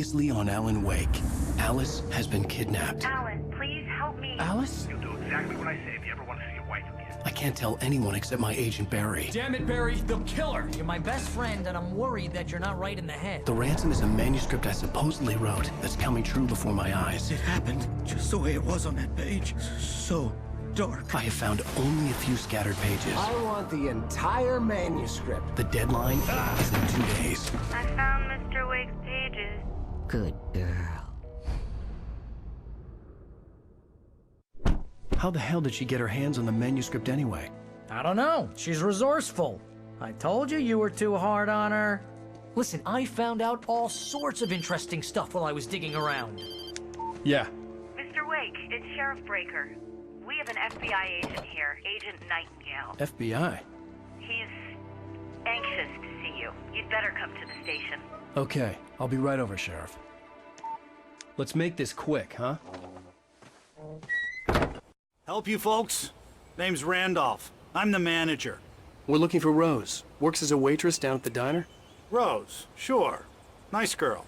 previously on Alan Wake. Alice has been kidnapped. Alan, please help me. Alice? You'll do exactly what I say if you ever want to see your wife again. I can't tell anyone except my agent Barry. Damn it, Barry, they'll kill her. You're my best friend, and I'm worried that you're not right in the head. The ransom is a manuscript I supposedly wrote that's coming true before my eyes. It happened just the way it was on that page. So dark. I have found only a few scattered pages. I want the entire manuscript. The deadline is in 2 days. I found Mr. Wake's pages. Good girl. How the hell did she get her hands on the manuscript anyway? I don't know. She's resourceful. I told you were too hard on her. Listen, I found out all sorts of interesting stuff while I was digging around. Yeah. Mr. Wake, it's Sheriff Breaker. We have an FBI agent here, Agent Nightingale. FBI? He's anxious to see you. You'd better come to the station. Okay, I'll be right over, Sheriff. Let's make this quick, huh? Help you folks? Name's Randolph. I'm the manager. We're looking for Rose. Works as a waitress down at the diner. Rose, sure. Nice girl.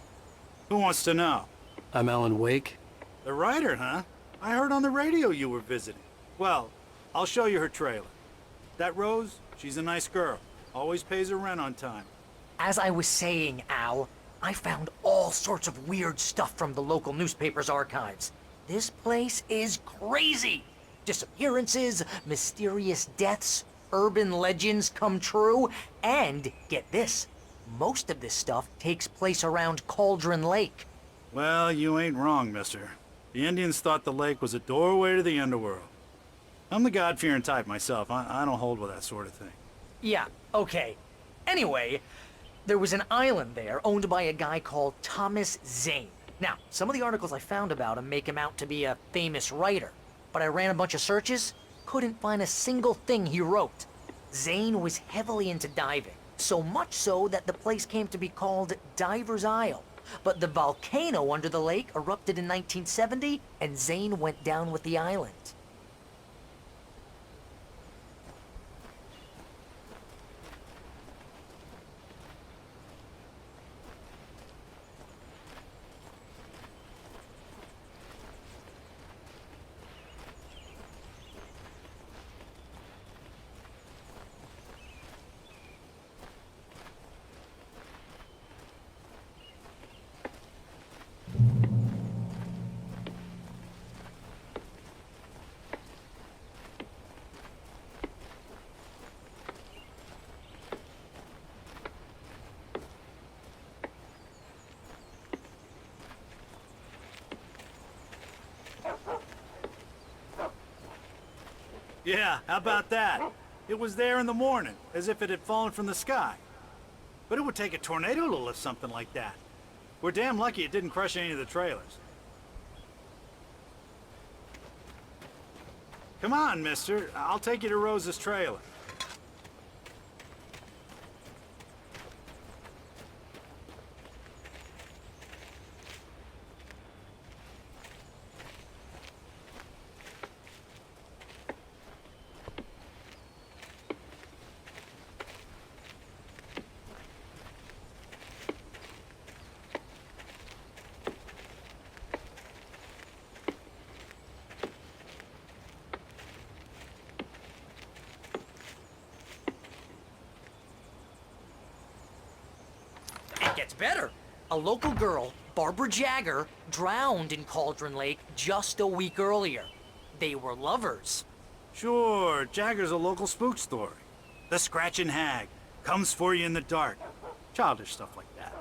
Who wants to know? I'm Alan Wake. The writer, huh? I heard on the radio you were visiting. Well, I'll show you her trailer. That Rose, she's a nice girl. Always pays her rent on time. As I was saying, Al, I found all sorts of weird stuff from the local newspaper's archives. This place is crazy. Disappearances, mysterious deaths, urban legends come true, and, get this, most of this stuff takes place around Cauldron Lake. Well, you ain't wrong, mister. The Indians thought the lake was a doorway to the underworld. I'm the God-fearing type myself. I don't hold with that sort of thing. Yeah, okay. Anyway, there was an island there owned by a guy called Thomas Zane. Now, some of the articles I found about him make him out to be a famous writer, but I ran a bunch of searches, couldn't find a single thing he wrote. Zane was heavily into diving, so much so that the place came to be called Diver's Isle. But the volcano under the lake erupted in 1970, and Zane went down with the island. Yeah, how about that? It was there in the morning, as if it had fallen from the sky. But it would take a tornado to lift something like that. We're damn lucky it didn't crush any of the trailers. Come on, mister. I'll take you to Rose's trailer. It gets better. A local girl, Barbara Jagger, drowned in Cauldron Lake just a week earlier. They were lovers. Sure, Jagger's a local spook story. The Scratching Hag comes for you in the dark. Childish stuff like that.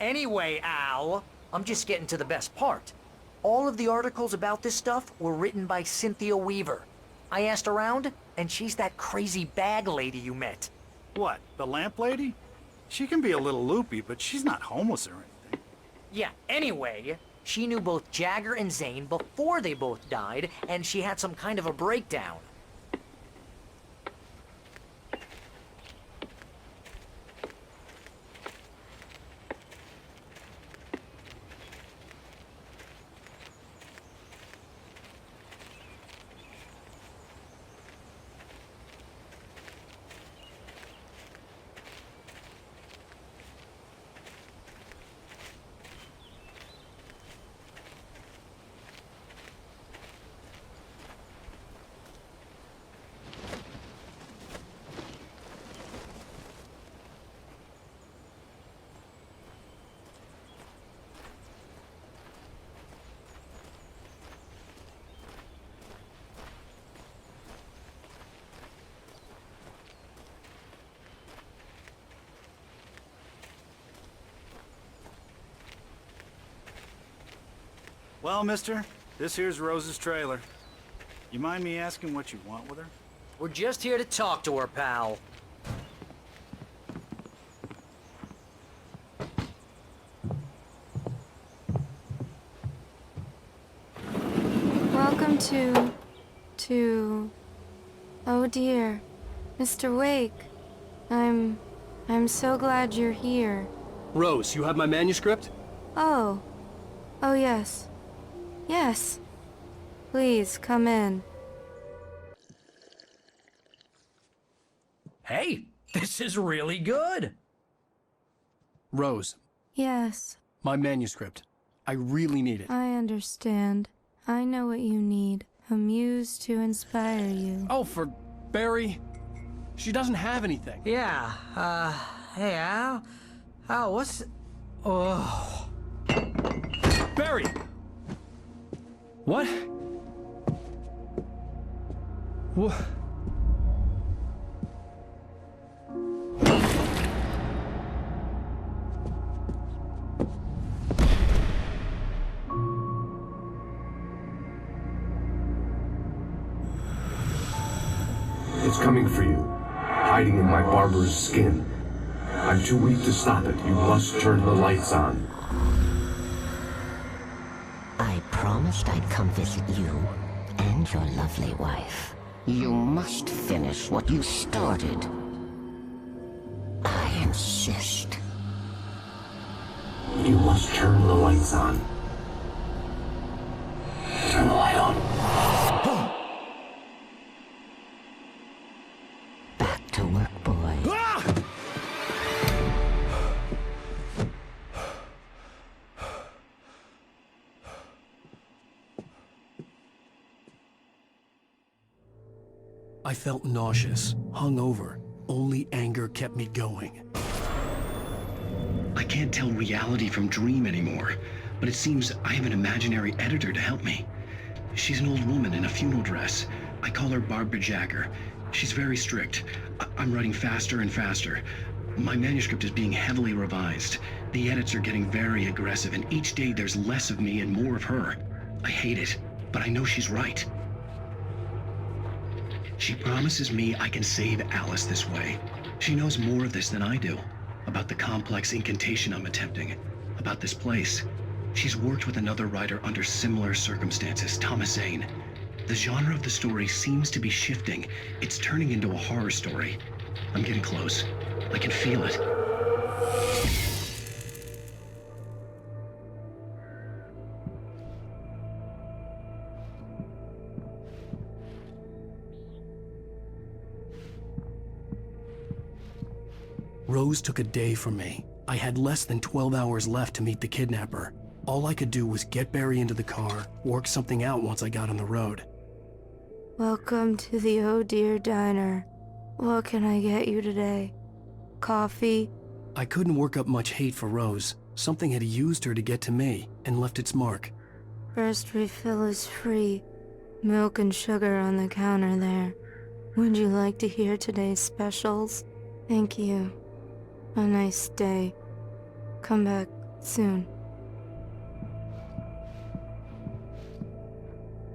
Anyway, Al, I'm just getting to the best part. All of the articles about this stuff were written by Cynthia Weaver. I asked around, and she's that crazy bag lady you met. What, the lamp lady? She can be a little loopy, but she's not homeless or anything. Yeah, anyway, she knew both Jagger and Zane before they both died, and she had some kind of a breakdown. Well, mister, this here's Rose's trailer. You mind me asking what you want with her? We're just here to talk to her, pal. Welcome to... Oh dear, Mr. Wake. I'm so glad you're here. Rose, you have my manuscript? Oh. Oh yes. Yes. Please, come in. Hey, this is really good. Rose, Yes, my manuscript. I really need it. I understand. I know what you need. A muse to inspire you. Oh, for Barry? She doesn't have anything. Yeah, hey, Al? Al, what's... Oh... Barry! What? What? It's coming for you, hiding in my barber's skin. I'm too weak to stop it. You must turn the lights on. I promised I'd come visit you and your lovely wife. You must finish what you started. I insist. You must turn the lights on. Turn the light on. Back to work, boy. I felt nauseous, hungover. Only anger kept me going. I can't tell reality from dream anymore, but it seems I have an imaginary editor to help me. She's an old woman in a funeral dress. I call her Barbara Jagger. She's very strict. I'm writing faster and faster. My manuscript is being heavily revised. The edits are getting very aggressive, and each day there's less of me and more of her. I hate it, but I know she's right. She promises me I can save Alice this way. She knows more of this than I do. About the complex incantation I'm attempting. About this place. She's worked with another writer under similar circumstances, Thomas Zane. The genre of the story seems to be shifting. It's turning into a horror story. I'm getting close. I can feel it. Rose took a day from me. I had less than 12 hours left to meet the kidnapper. All I could do was get Barry into the car, work something out once I got on the road. Welcome to the Oh Dear Diner. What can I get you today? Coffee? I couldn't work up much hate for Rose. Something had used her to get to me and left its mark. First refill is free. Milk and sugar on the counter there. Would you like to hear today's specials? Thank you. A nice day. Come back soon.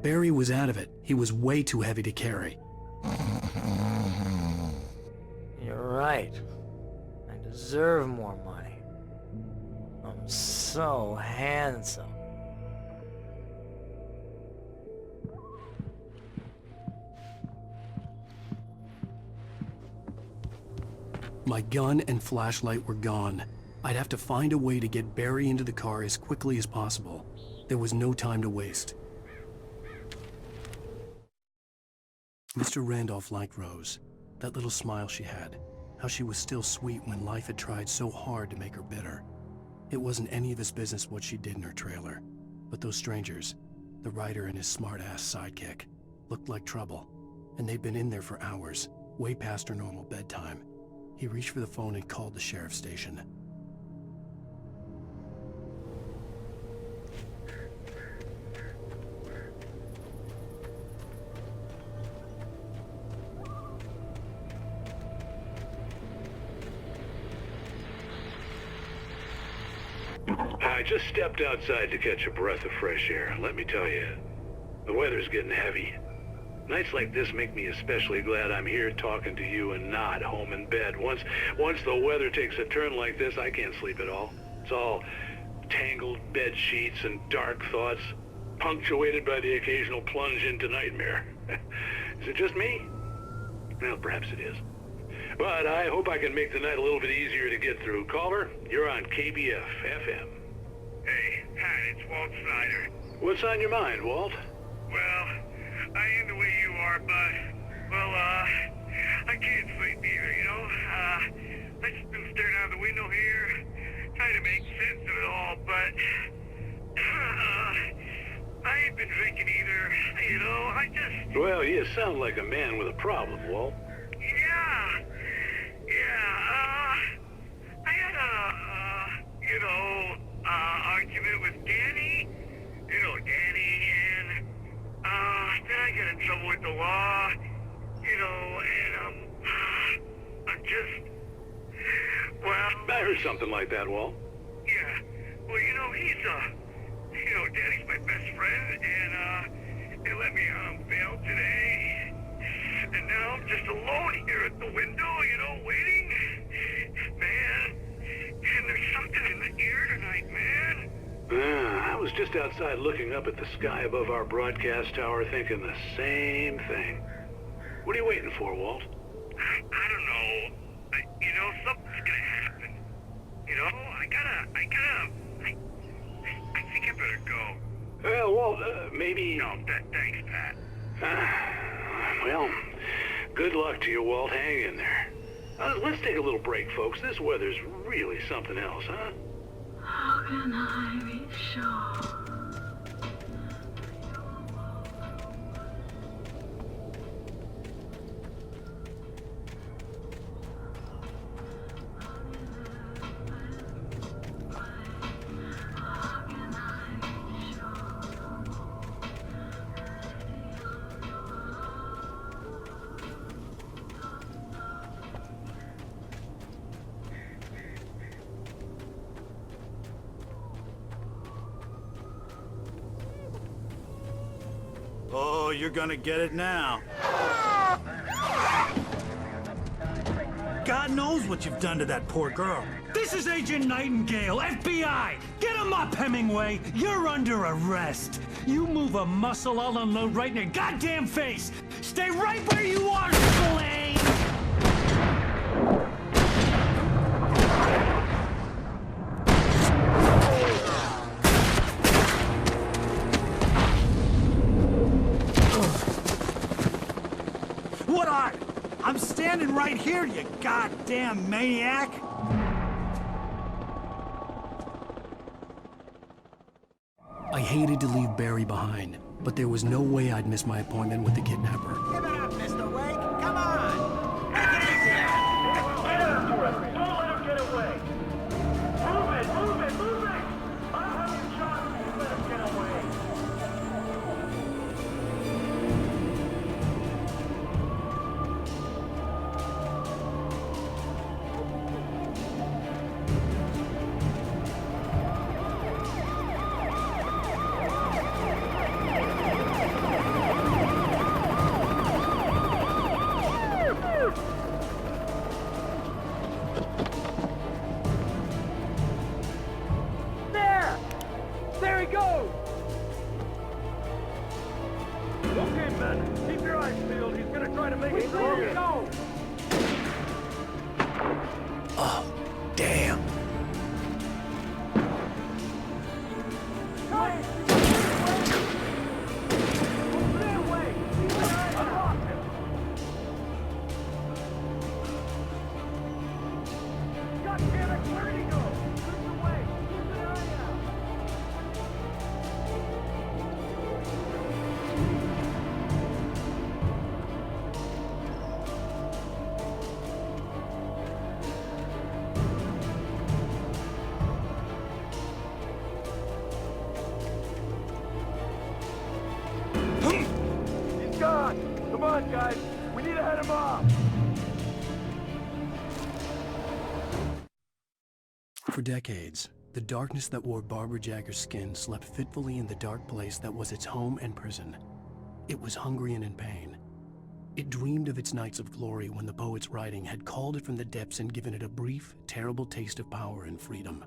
Barry was out of it. He was way too heavy to carry. You're right. I deserve more money. I'm so handsome. My gun and flashlight were gone. I'd have to find a way to get Barry into the car as quickly as possible. There was no time to waste. Mr. Randolph liked Rose. That little smile she had. How she was still sweet when life had tried so hard to make her bitter. It wasn't any of his business what she did in her trailer. But those strangers, the writer and his smart-ass sidekick, looked like trouble. And they'd been in there for hours, way past her normal bedtime. He reached for the phone and called the sheriff's station. Hi, I just stepped outside to catch a breath of fresh air. Let me tell you, the weather's getting heavy. Nights like this make me especially glad I'm here talking to you and not home in bed. Once the weather takes a turn like this, I can't sleep at all. It's all tangled bed sheets and dark thoughts, punctuated by the occasional plunge into nightmare. Is it just me? Well, perhaps it is. But I hope I can make the night a little bit easier to get through. Caller, you're on KBF FM. Hey, Pat, it's Walt Snyder. What's on your mind, Walt? Well, I am the way you are, but, well, I can't sleep either, you know? I just been staring out the window here, trying to make sense of it all, but, I ain't been drinking either, you know? I just... Well, you sound like a man with a problem, Walt. I had argument with Danny, and, then I got in trouble with the law, and, I'm just, well... I heard something like that, Walt. Yeah, well, he's, Danny's my best friend, and, they let me on bail today, and now I'm just alone here at the window, waiting. Man, and there's something in the air tonight, man. I was just outside looking up at the sky above our broadcast tower thinking the same thing. What are you waiting for, Walt? I don't know. Something's gonna happen. I think I better go. Well, Walt, maybe... No, thanks, Pat. Well, good luck to you, Walt. Hang in there. Let's take a little break, folks. This weather's really something else, huh? How can I be sure? Oh, you're gonna get it now. God knows what you've done to that poor girl. This is Agent Nightingale, FBI! Get him up, Hemingway! You're under arrest! You move a muscle, I'll unload right in your goddamn face! Stay right where you are, Slane! What are? I'm standing right here, you goddamn maniac! I hated to leave Barry behind, but there was no way I'd miss my appointment with the kidnapper. Give it up, Mr. Wake. Come on. Take it easy now. Get after him. Don't let him get away. Move it. I'll have him shot if you let him get away. There he goes! Okay, men, keep your eyes peeled. He's gonna try to make it through. Go! Oh, damn. God damn it, where did he go? Lead the way. Keep an eye out. He's gone. Come on, guys. We need to head him off. For decades, The darkness that wore Barbara Jagger's skin slept fitfully in the dark place that was its home and prison. It was hungry and in pain. It dreamed of its nights of glory when the poet's writing had called it from the depths and given it a brief, terrible taste of power and freedom.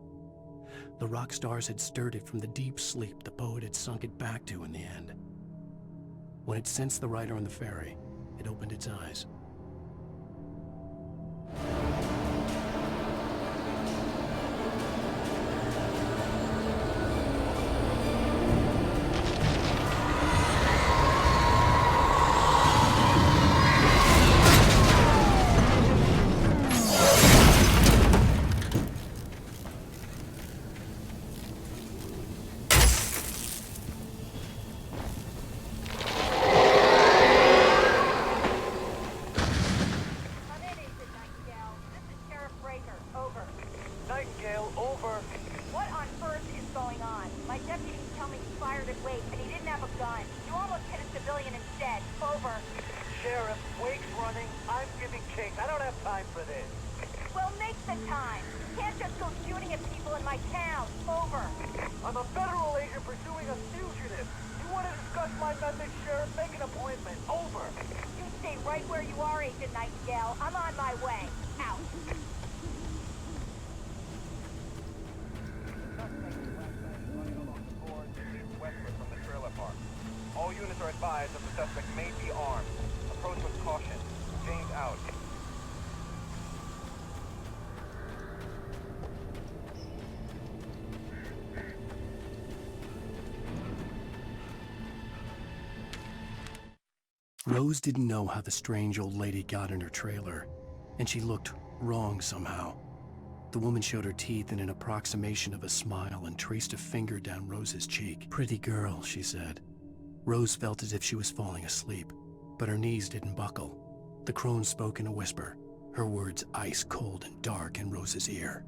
The rock stars had stirred it from the deep sleep the poet had sunk it back to in the end. When it sensed the writer on the ferry, it opened its eyes. Rose didn't know how the strange old lady got in her trailer, and she looked wrong somehow. The woman showed her teeth in an approximation of a smile and traced a finger down Rose's cheek. "Pretty girl," she said. Rose felt as if she was falling asleep, but her knees didn't buckle. The crone spoke in a whisper, her words ice cold and dark in Rose's ear.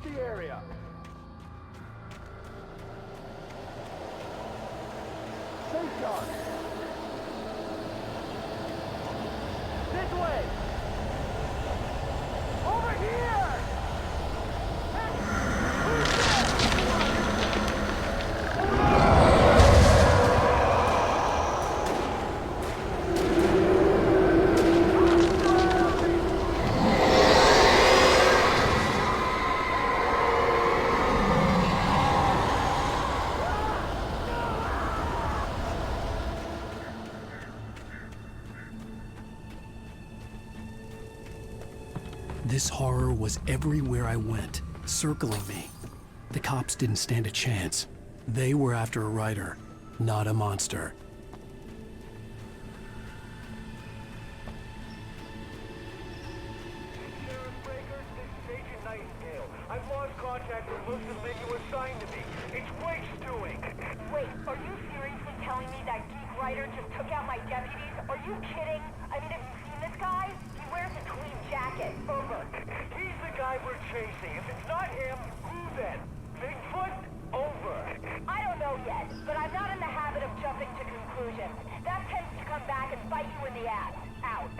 the area. Safeguard. This way. Over here. This horror was everywhere I went, circling me. The cops didn't stand a chance. They were after a writer, not a monster. I've lost contact with most of the men you assigned to me. It's Wake's doing. Wait, are you seriously telling me that geek writer just took out my deputies? Are you kidding? I mean, have you seen this guy? He wears a tweed jacket. Over. He's the guy we're chasing. If it's not him, who then? Bigfoot? Over. I don't know yet, but I'm not in the habit of jumping to conclusions. That tends to come back and bite you in the ass. Out.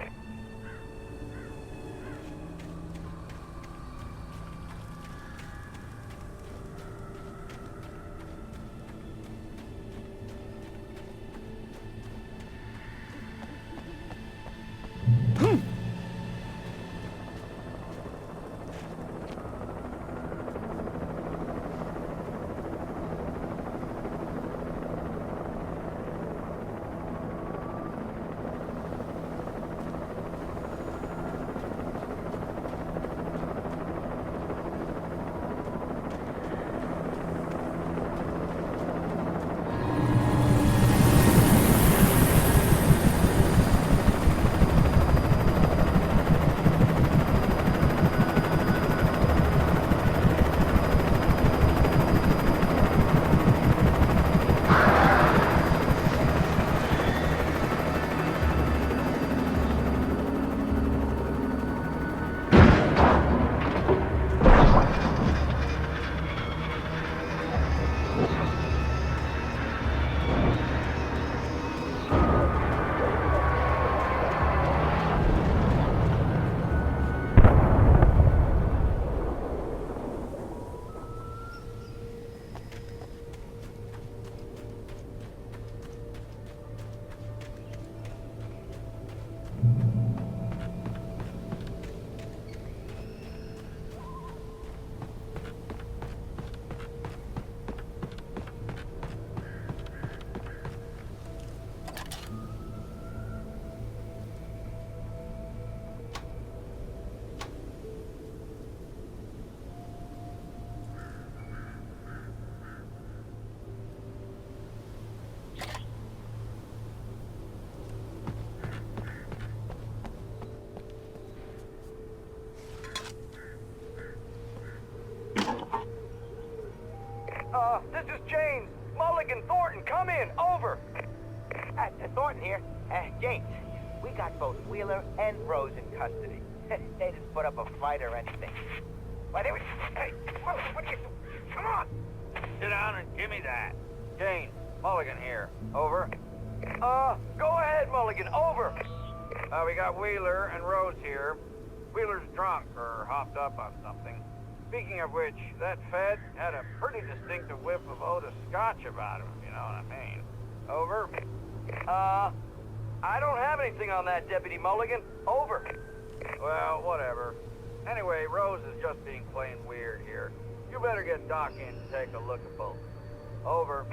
Mulligan, over! Thornton here. James, we got both Wheeler and Rose in custody. They didn't put up a fight or anything. Why, they were... Hey, what you... Come on! Sit down and give me that. James, Mulligan here. Over. Go ahead, Mulligan, over! We got Wheeler and Rose here. Wheeler's drunk or hopped up on something. Speaking of which, that Fed had a pretty distinctive whiff of Otis Scotch about him, if you know what I mean. Over. I don't have anything on that, Deputy Mulligan. Over. Well, whatever. Anyway, Rose is just being plain weird here. You better get Doc in to take a look at both. Over.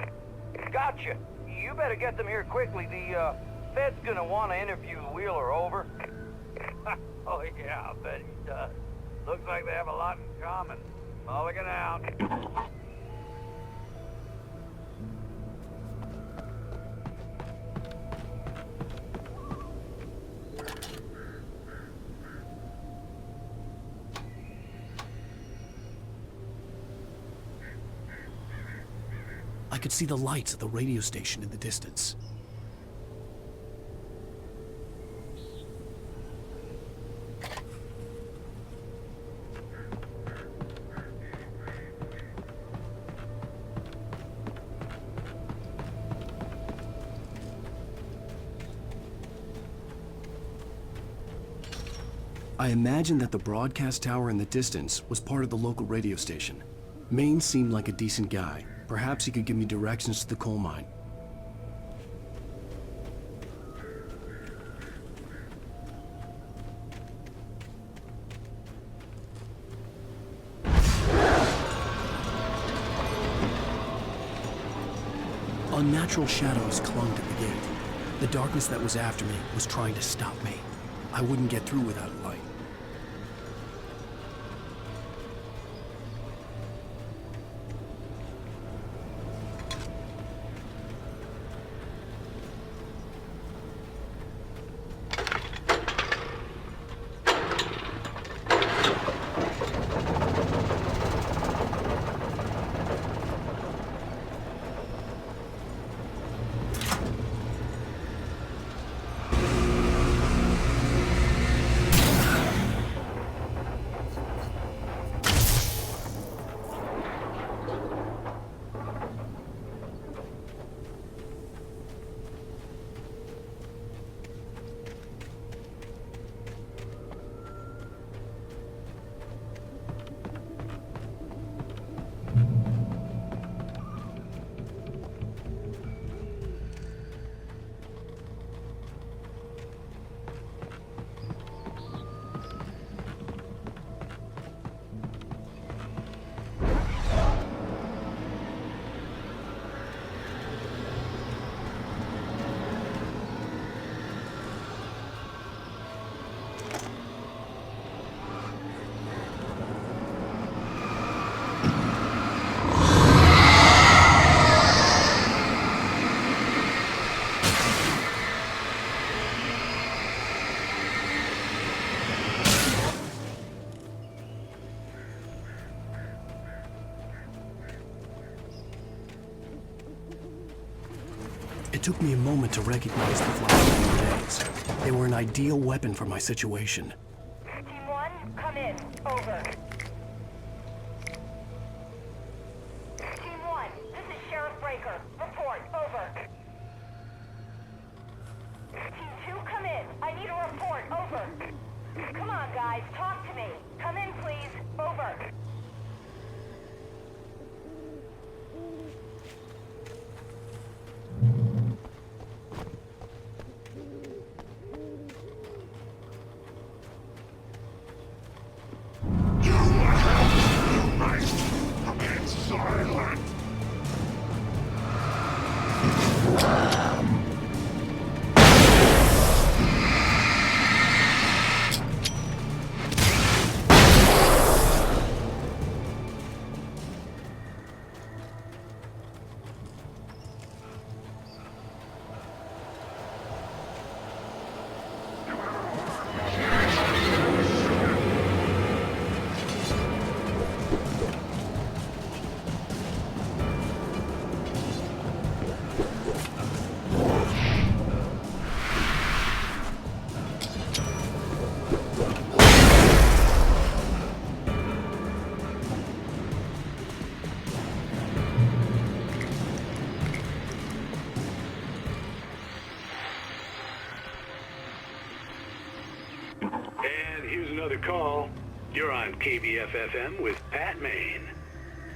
Gotcha. You better get them here quickly. The, Fed's gonna want to interview Wheeler. Over. Oh, yeah, I'll bet he does. Looks like they have a lot in common. Mulligan out. I could see the lights of the radio station in the distance. I imagined that the broadcast tower in the distance was part of the local radio station. Maine seemed like a decent guy. Perhaps he could give me directions to the coal mine. Unnatural shadows clung to the gate. The darkness that was after me was trying to stop me. I wouldn't get through without a light. It took me a moment to recognize the flashing grenades. They were an ideal weapon for my situation. Team 1, come in. Over. Team 1, this is Sheriff Breaker. Report. Over. Team 2, come in. I need a report. Over. Come on, guys. Talk to me. Come in, please. Over. another call. You're on KBF-FM with Pat Maine.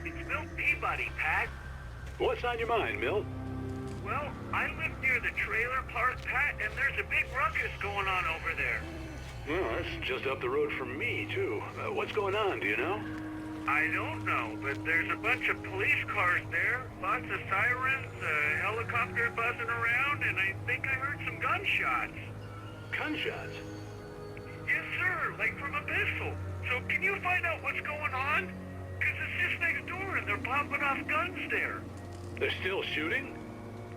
It's Milt Peabody, Pat. What's on your mind, Milt? Well, I live near the trailer park, Pat, and there's a big ruckus going on over there. Well, that's just up the road from me, too. What's going on, do you know? I don't know, but there's a bunch of police cars there, lots of sirens, a helicopter buzzing around, and I think I heard some gunshots. Gunshots? Yes, sir, like from a pistol. So can you find out what's going on? Because it's just next door and they're popping off guns there. They're still shooting?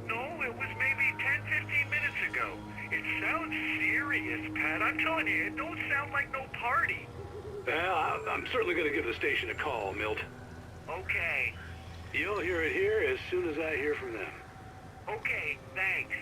No, it was maybe 10, 15 minutes ago. It sounds serious, Pat. I'm telling you, it don't sound like no party. Well, I'm certainly going to give the station a call, Milt. Okay. You'll hear it here as soon as I hear from them. Okay, thanks.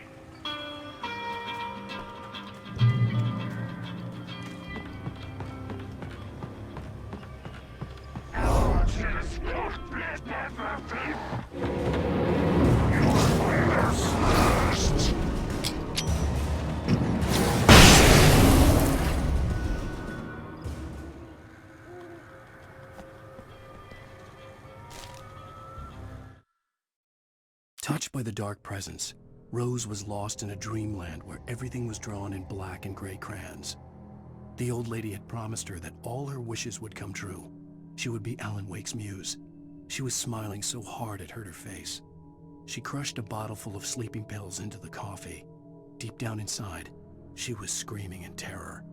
Touched by the dark presence, Rose was lost in a dreamland where everything was drawn in black and gray crayons. The old lady had promised her that all her wishes would come true. She would be Alan Wake's muse. She was smiling so hard it hurt her face. She crushed a bottle full of sleeping pills into the coffee. Deep down inside, she was screaming in terror.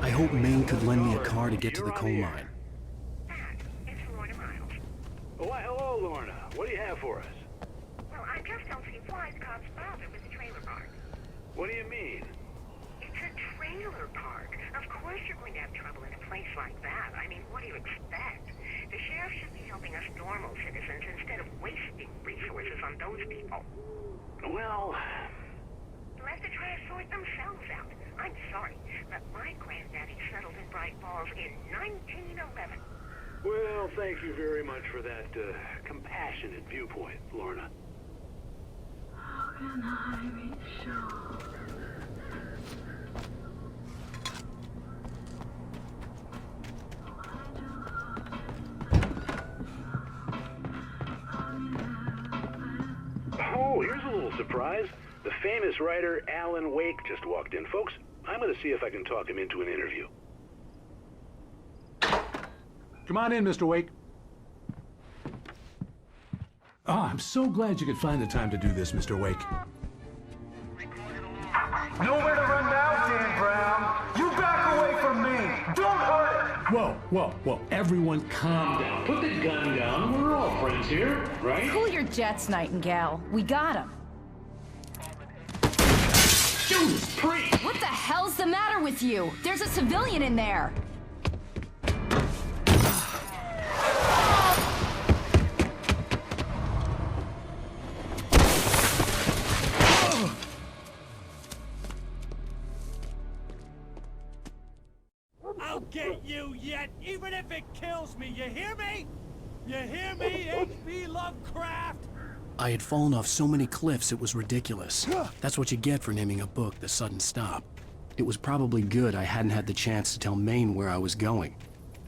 I hope Maine could lend me a car to get to the coal mine. It's Lorna Miles. Oh, why, hello, Lorna. What do you have for us? Well, I just don't see why the cops bothered with the trailer park. What do you mean? It's a trailer park. Of course you're going to have trouble in a place like that. I mean, what do you expect? The sheriff should be helping us normal citizens instead of wasting resources on those people. Well... Let the try to sort themselves out. I'm sorry, but my granddaddy settled in Bright Falls in 1911. Well, thank you very much for that compassionate viewpoint, Lorna. How can I be sure? Why do surprise? The famous writer Alan Wake just walked in. Folks, I'm going to see if I can talk him into an interview. Come on in, Mr. Wake. Oh, I'm so glad you could find the time to do this, Mr. Wake. Nowhere to run now, Dan Brown. You back away from me. Don't hurt it. Whoa. Everyone calm down. Put the gun down. We're all friends here, right? Cool your jets, Nightingale. We got him. Judas Priest! What the hell's the matter with you? There's a civilian in there. I'll get you yet, even if it kills me. You hear me? You hear me, H.P. Lovecraft? I had fallen off so many cliffs it was ridiculous. That's what you get for naming a book The Sudden Stop. It was probably good I hadn't had the chance to tell Maine where I was going.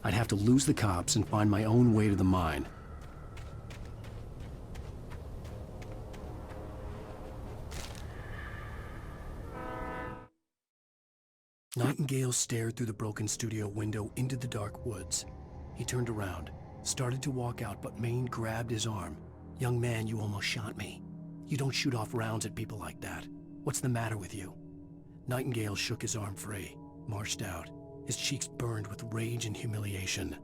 I'd have to lose the cops and find my own way to the mine. Nightingale stared through the broken studio window into the dark woods. He turned around, started to walk out, but Maine grabbed his arm. "Young man, you almost shot me. You don't shoot off rounds at people like that. What's the matter with you?" Nightingale shook his arm free, marched out. His cheeks burned with rage and humiliation.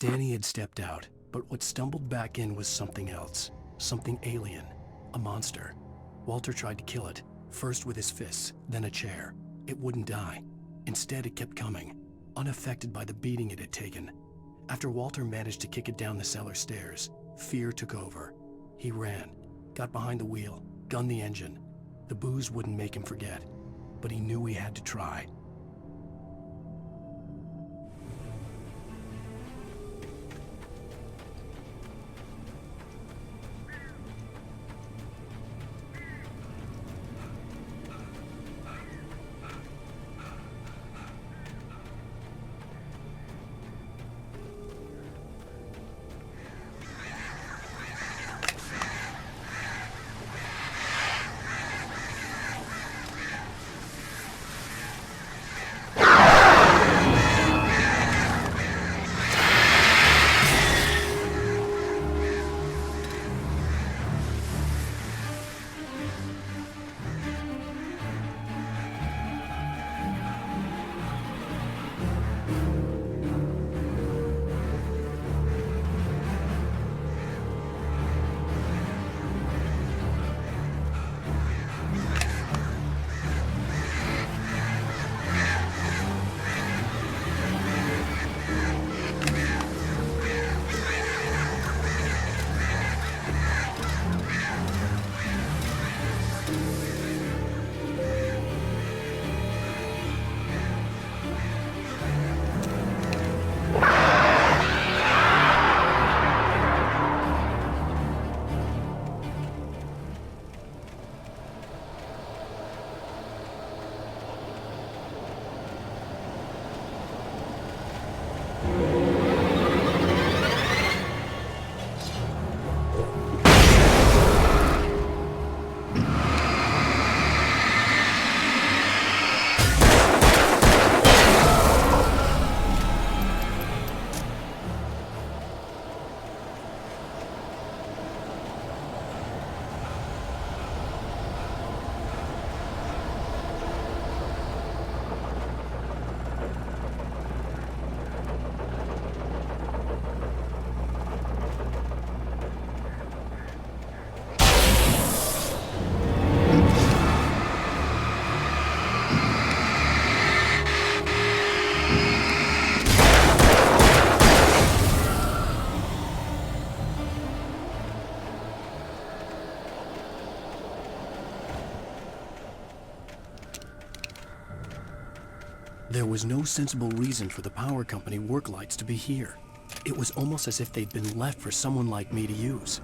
Danny had stepped out, but what stumbled back in was something else. Something alien. A monster. Walter tried to kill it, First with his fists, then a chair. It wouldn't die. Instead, it kept coming, unaffected by the beating it had taken. After Walter managed to kick it down the cellar stairs, fear took over. He ran, got behind the wheel, gunned the engine. The booze wouldn't make him forget, but he knew he had to try. There was no sensible reason for the power company work lights to be here. It was almost as if they'd been left for someone like me to use.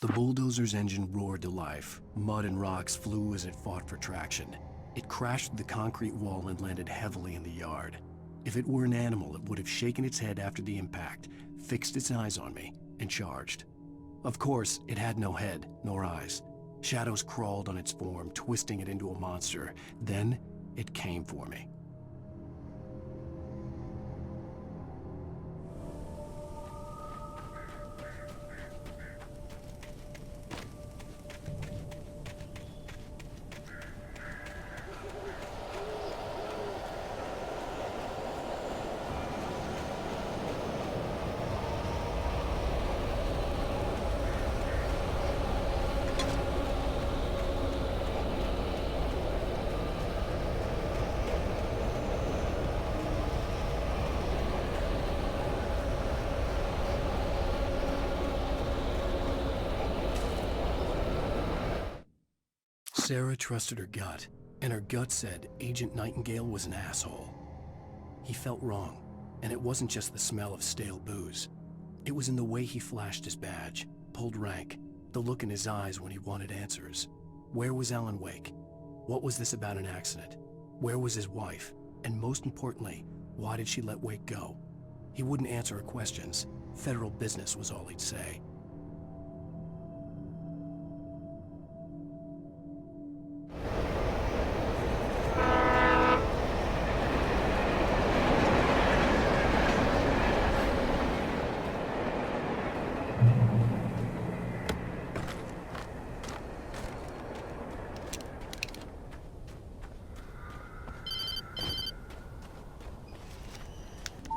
The bulldozer's engine roared to life. Mud and rocks flew as it fought for traction. It crashed through the concrete wall and landed heavily in the yard. If it were an animal, it would have shaken its head after the impact, fixed its eyes on me, and charged. Of course, it had no head, nor eyes. Shadows crawled on its form, twisting it into a monster. Then, it came for me. Sarah trusted her gut, and her gut said Agent Nightingale was an asshole. He felt wrong, and it wasn't just the smell of stale booze. It was in the way he flashed his badge, pulled rank, the look in his eyes when he wanted answers. Where was Alan Wake? What was this about an accident? Where was his wife? And most importantly, why did she let Wake go? He wouldn't answer her questions. Federal business was all he'd say.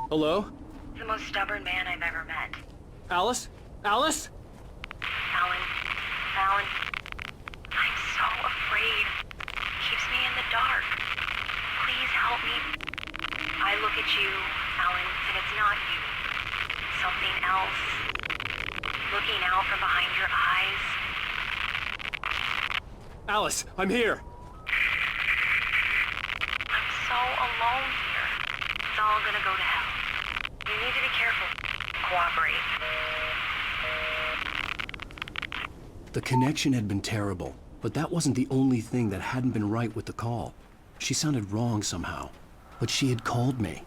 Hello? The most stubborn man I've ever met. Alice? Alice? Alan. I'm so afraid. Keeps me in the dark. Please help me. I look at you, Alan, and it's not you. Something else. Looking out from behind your eyes. Alice, I'm here. I'm so alone here. It's all gonna go to hell. You need to be careful. Cooperate. The connection had been terrible, but that wasn't the only thing that hadn't been right with the call. She sounded wrong somehow, but she had called me.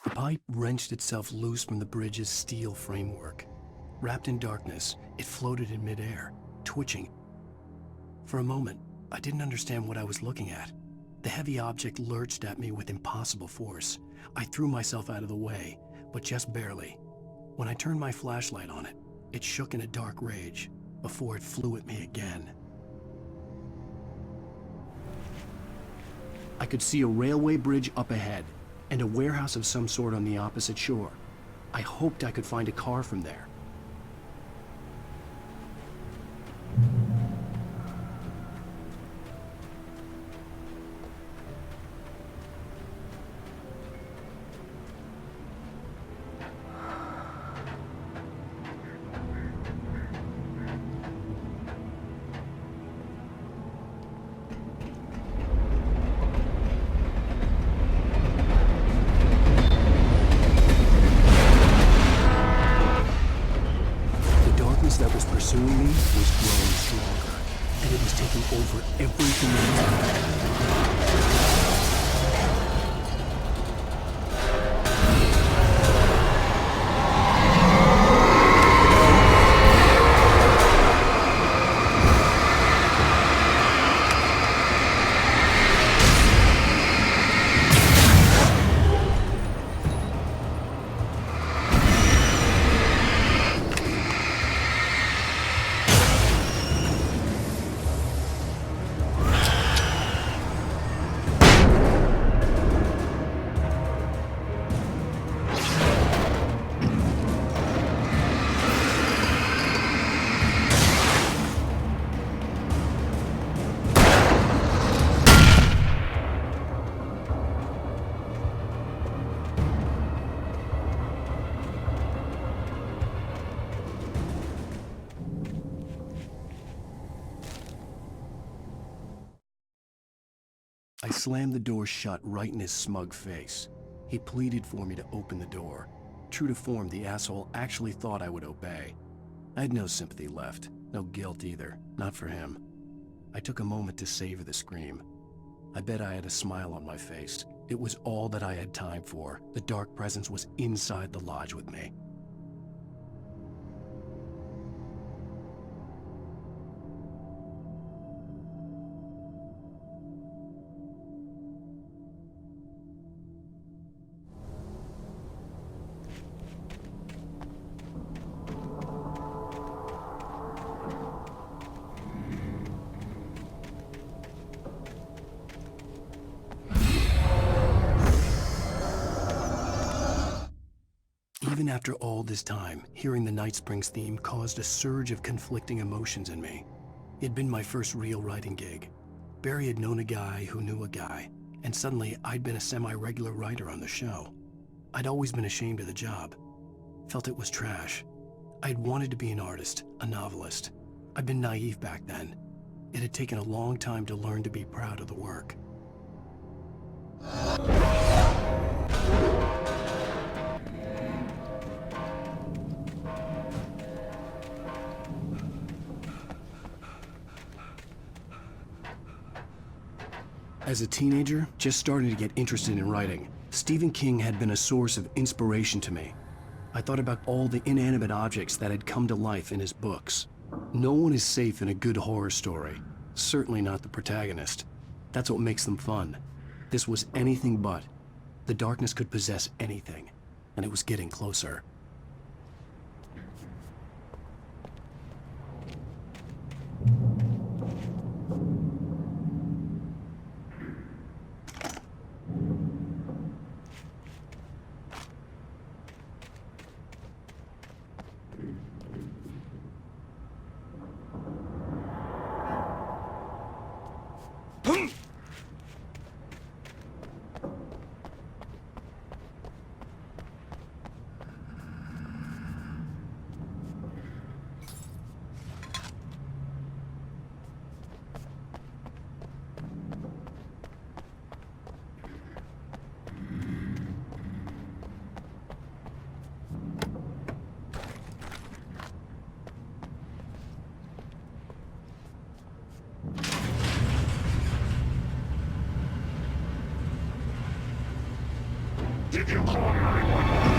The pipe wrenched itself loose from the bridge's steel framework. Wrapped in darkness, it floated in midair, twitching. For a moment, I didn't understand what I was looking at. The heavy object lurched at me with impossible force. I threw myself out of the way, but just barely. When I turned my flashlight on it, it shook in a dark rage before it flew at me again. I could see a railway bridge up ahead, and a warehouse of some sort on the opposite shore. I hoped I could find a car from there. that was pursuing me was growing stronger, and it was taking over everything in my life. I slammed the door shut right in his smug face. He pleaded for me to open the door. True to form, the asshole actually thought I would obey. I had no sympathy left, no guilt either, not for him. I took a moment to savor the scream. I bet I had a smile on my face. It was all that I had time for. The dark presence was inside the lodge with me. Even after all this time, hearing the Night Springs theme caused a surge of conflicting emotions in me. It'd been my first real writing gig. Barry had known a guy who knew a guy, and suddenly I'd been a semi-regular writer on the show. I'd always been ashamed of the job. Felt it was trash. I'd wanted to be an artist, a novelist. I'd been naive back then. It had taken a long time to learn to be proud of the work. As a teenager, just starting to get interested in writing, Stephen King had been a source of inspiration to me. I thought about all the inanimate objects that had come to life in his books. No one is safe in a good horror story. Certainly not the protagonist. That's what makes them fun. This was anything but. The darkness could possess anything, and it was getting closer. Did you call 911?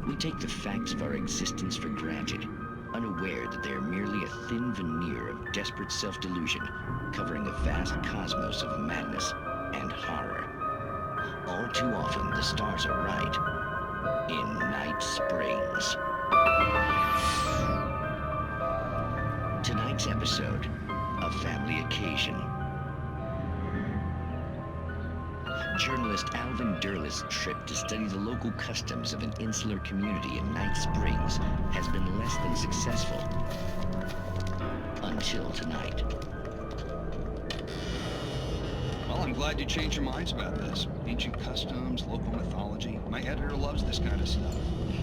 We take the facts of our existence for granted, unaware that they are merely a thin veneer of desperate self-delusion, covering a vast cosmos of madness and horror. All too often, the stars are right. In Night Springs. Tonight's episode, a family occasion. Journalist Alvin Derleth's trip to study the local customs of an insular community in Night Springs has been less than successful. Until tonight. Well, I'm glad you changed your minds about this. Ancient customs, local mythology. My editor loves this kind of stuff.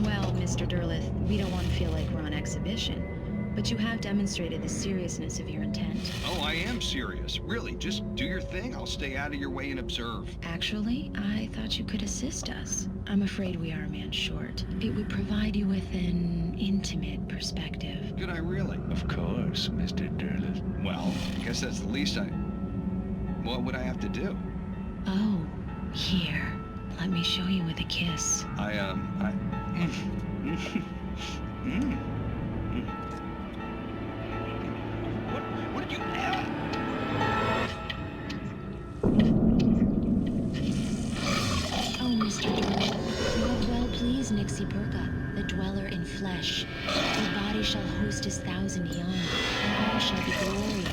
Well, Mr. Derleth, we don't want to feel like we're on exhibition, but you have demonstrated the seriousness of your intent. Oh, I am serious. Really, just do your thing. I'll stay out of your way and observe. Actually, I thought you could assist us. I'm afraid we are a man short. It would provide you with an intimate perspective. Could I really? Of course, Mr. Derleth. Well, I guess that's the least What would I have to do? Oh, here. Let me show you with a kiss. What did you... Oh, Mr. Derleth, God well please Nixie Burka, the dweller in flesh. His body shall host his 1,000 young, and all shall be glory.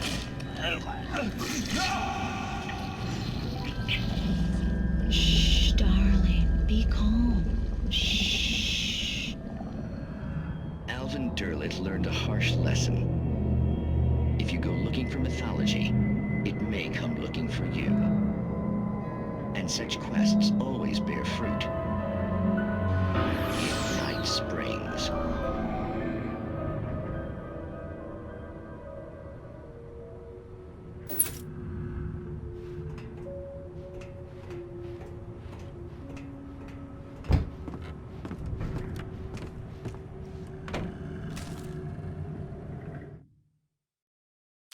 Shh, darling, be calm. Shh. Alvin Derleth learned a harsh lesson. If you go looking for mythology, it may come looking for you. And such quests always bear fruit. In Night Springs.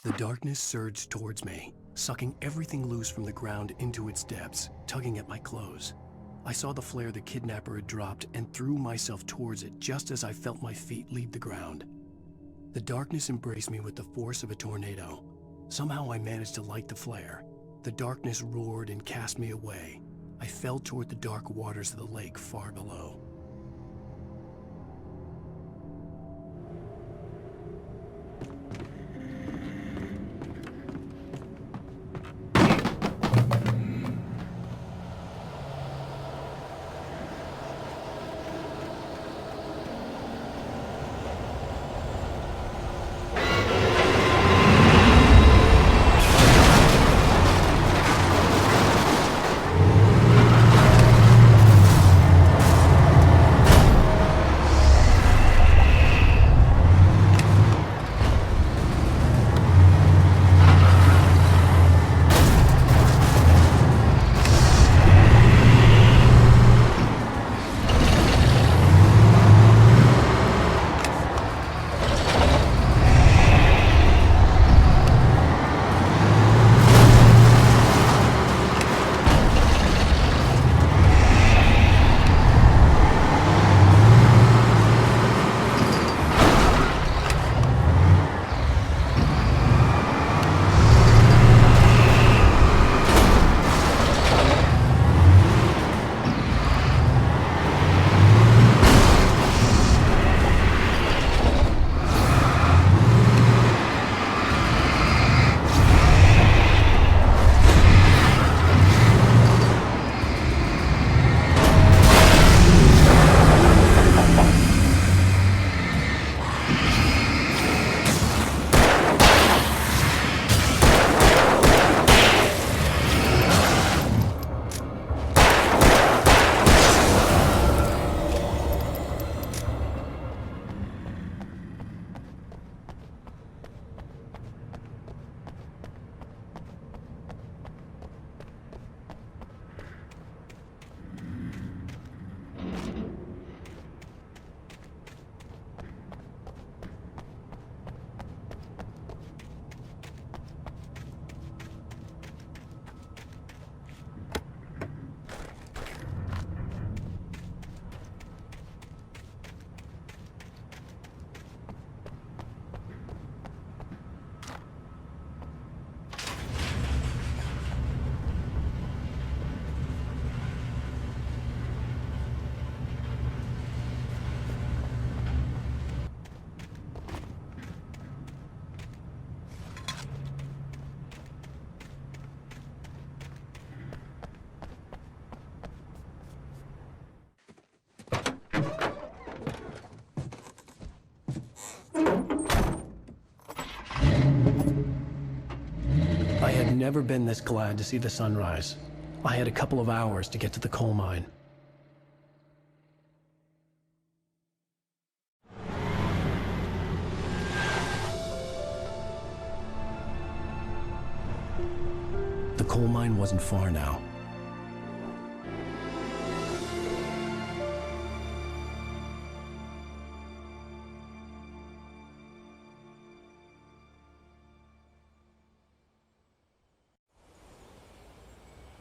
The darkness surged towards me, sucking everything loose from the ground into its depths, tugging at my clothes. I saw the flare the kidnapper had dropped and threw myself towards it just as I felt my feet leave the ground. The darkness embraced me with the force of a tornado. Somehow I managed to light the flare. The darkness roared and cast me away. I fell toward the dark waters of the lake far below. never been this glad to see the sunrise. I had a couple of hours to get to the coal mine. The coal mine wasn't far now.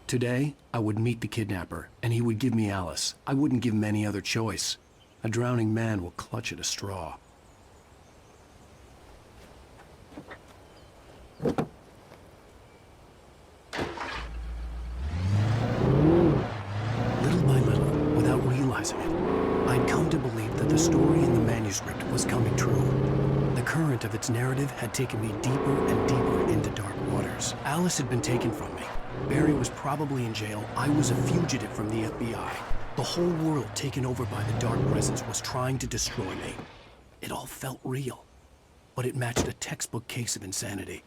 Today, I would meet the kidnapper, and he would give me Alice. I wouldn't give him any other choice. A drowning man will clutch at a straw. Little by little, without realizing it, I'd come to believe that the story in the manuscript was coming true. The current of its narrative had taken me deeper and deeper into dark waters. Alice had been taken from me. Barry was probably in jail. I was a fugitive from the FBI. The whole world taken over by the dark presence was trying to destroy me. It all felt real, but it matched a textbook case of insanity.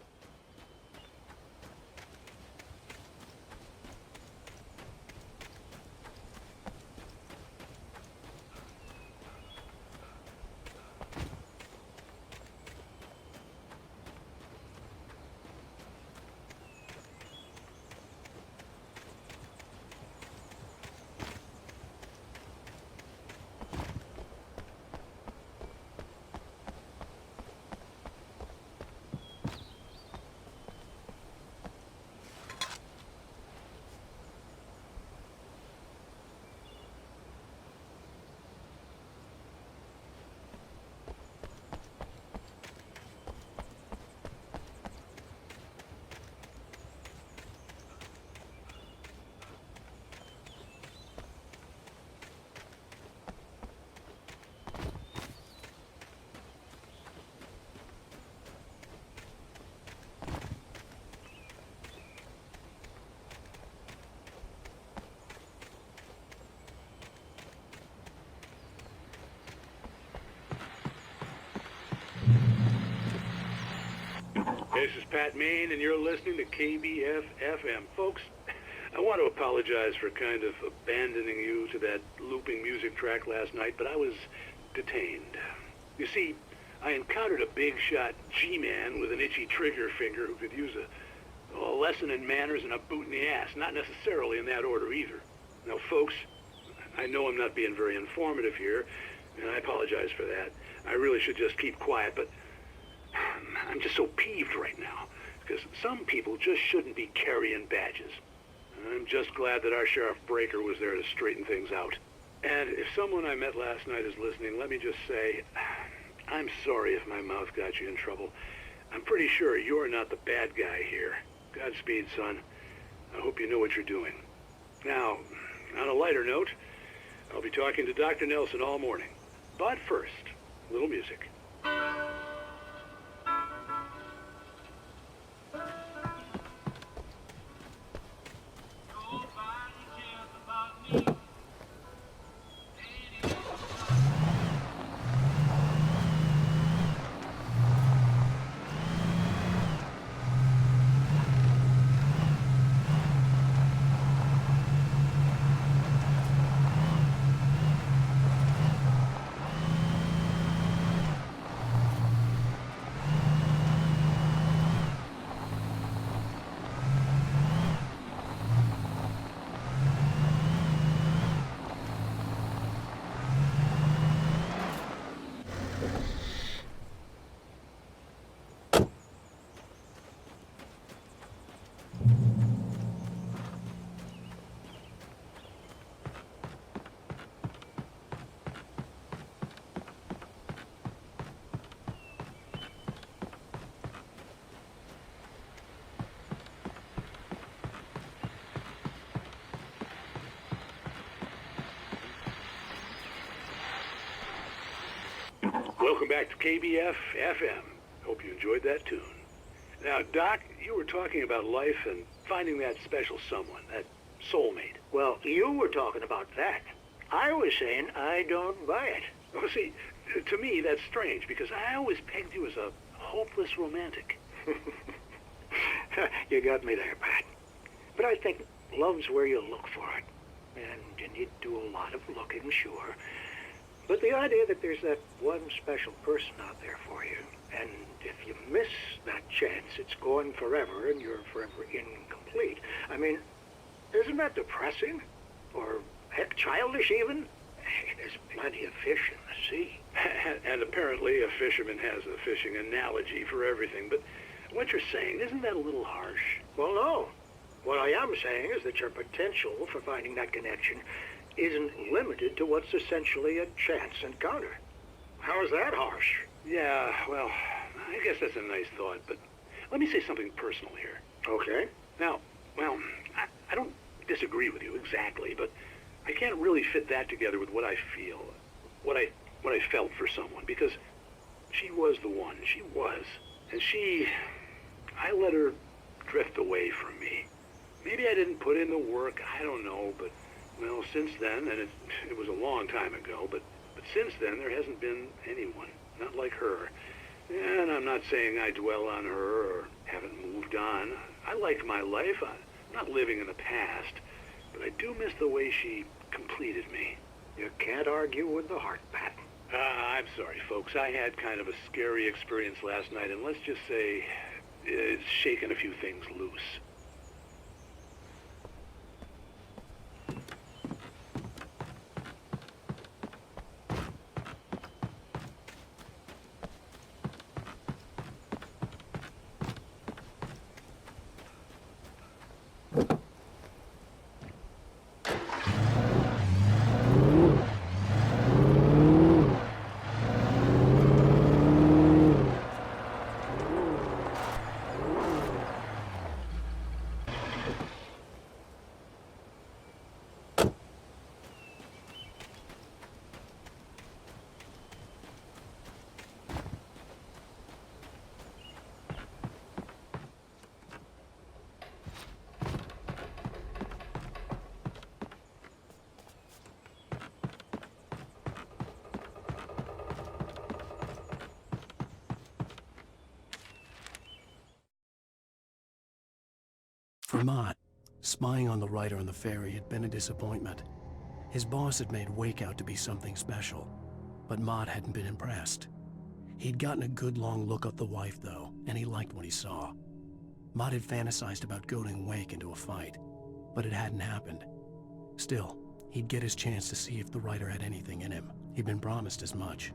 This is Pat Main, and you're listening to KBF-FM. Folks, I want to apologize for kind of abandoning you to that looping music track last night, but I was detained. You see, I encountered a big-shot G-man with an itchy trigger finger who could use a lesson in manners and a boot in the ass, not necessarily in that order either. Now, folks, I know I'm not being very informative here, and I apologize for that. I really should just keep quiet, but I'm just so peeved right now, because some people just shouldn't be carrying badges. I'm just glad that our Sheriff Breaker was there to straighten things out. And if someone I met last night is listening, let me just say, I'm sorry if my mouth got you in trouble. I'm pretty sure you're not the bad guy here. Godspeed, son. I hope you know what you're doing. Now, on a lighter note, I'll be talking to Dr. Nelson all morning. But first, a little music. Welcome back to KBF-FM. Hope you enjoyed that tune. Now, Doc, you were talking about life and finding that special someone, that soulmate. Well, you were talking about that. I was saying I don't buy it. Well, see, to me, that's strange, because I always pegged you as a hopeless romantic. You got me there, Pat. But I think love's where you look for it. And you need to do a lot of looking, sure. But the idea that there's that one special person out there for you, and if you miss that chance, it's gone forever and you're forever incomplete. I mean, isn't that depressing? Or, heck, childish even? Hey, there's plenty of fish in the sea. And apparently a fisherman has a fishing analogy for everything, but what you're saying, isn't that a little harsh? Well, no. What I am saying is that your potential for finding that connection isn't limited to what's essentially a chance encounter. How is that harsh? Yeah, well, I guess that's a nice thought, but let me say something personal here. Okay. Now, well, I don't disagree with you exactly, but I can't really fit that together with what I feel, what I felt for someone, because she was the one. She was. And I let her drift away from me. Maybe I didn't put in the work, I don't know, but, well, since then, and it was a long time ago, but since then there hasn't been anyone, not like her. And I'm not saying I dwell on her or haven't moved on. I like my life. I'm not living in the past, but I do miss the way she completed me. You can't argue with the heart, Pat. I'm sorry, folks. I had kind of a scary experience last night, and let's just say it's shaken a few things loose. For Mott, spying on the writer on the ferry had been a disappointment. His boss had made Wake out to be something special, but Mott hadn't been impressed. He'd gotten a good long look at the wife, though, and he liked what he saw. Mott had fantasized about goading Wake into a fight, but it hadn't happened. Still, he'd get his chance to see if the writer had anything in him. He'd been promised as much.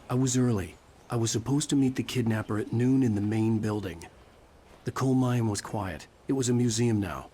I was early. I was supposed to meet the kidnapper at noon in the main building. The coal mine was quiet. It was a museum now.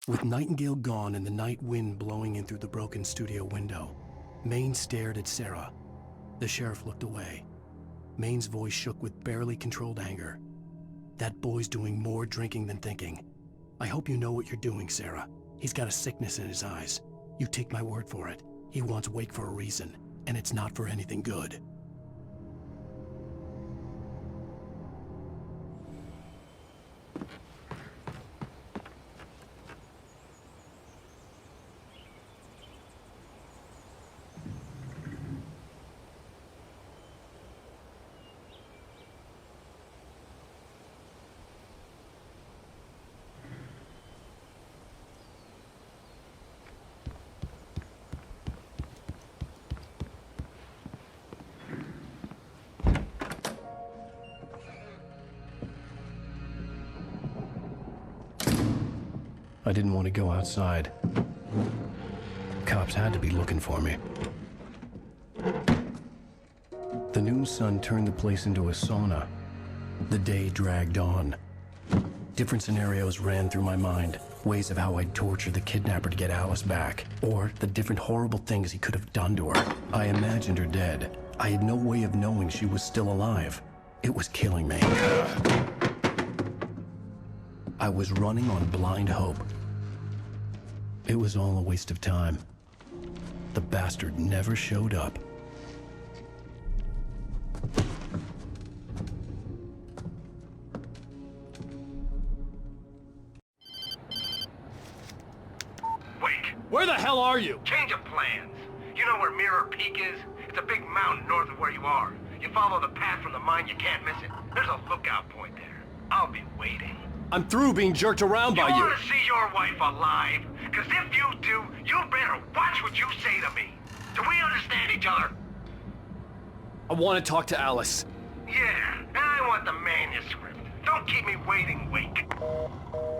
With Nightingale gone and the night wind blowing in through the broken studio window, Maine stared at Sarah. The sheriff looked away. Maine's voice shook with barely controlled anger. That boy's doing more drinking than thinking. I hope you know what you're doing, Sarah. He's got a sickness in his eyes. You take my word for it. He wants Wake for a reason, and it's not for anything good. I didn't want to go outside. Cops had to be looking for me. The noon sun turned the place into a sauna. The day dragged on. Different scenarios ran through my mind. Ways of how I'd torture the kidnapper to get Alice back. Or the different horrible things he could have done to her. I imagined her dead. I had no way of knowing she was still alive. It was killing me. I was running on blind hope. It was all a waste of time. The bastard never showed up. Wake! Where the hell are you? Change of plans. You know where Mirror Peak is? It's a big mountain north of where you are. You follow the path from the mine, you can't miss it. There's a lookout point there. I'll be waiting. I'm through being jerked around by you. You want to see your wife alive? Because if you do, you better watch what you say to me. Do we understand each other? I want to talk to Alice. Yeah, and I want the manuscript. Don't keep me waiting, Wake.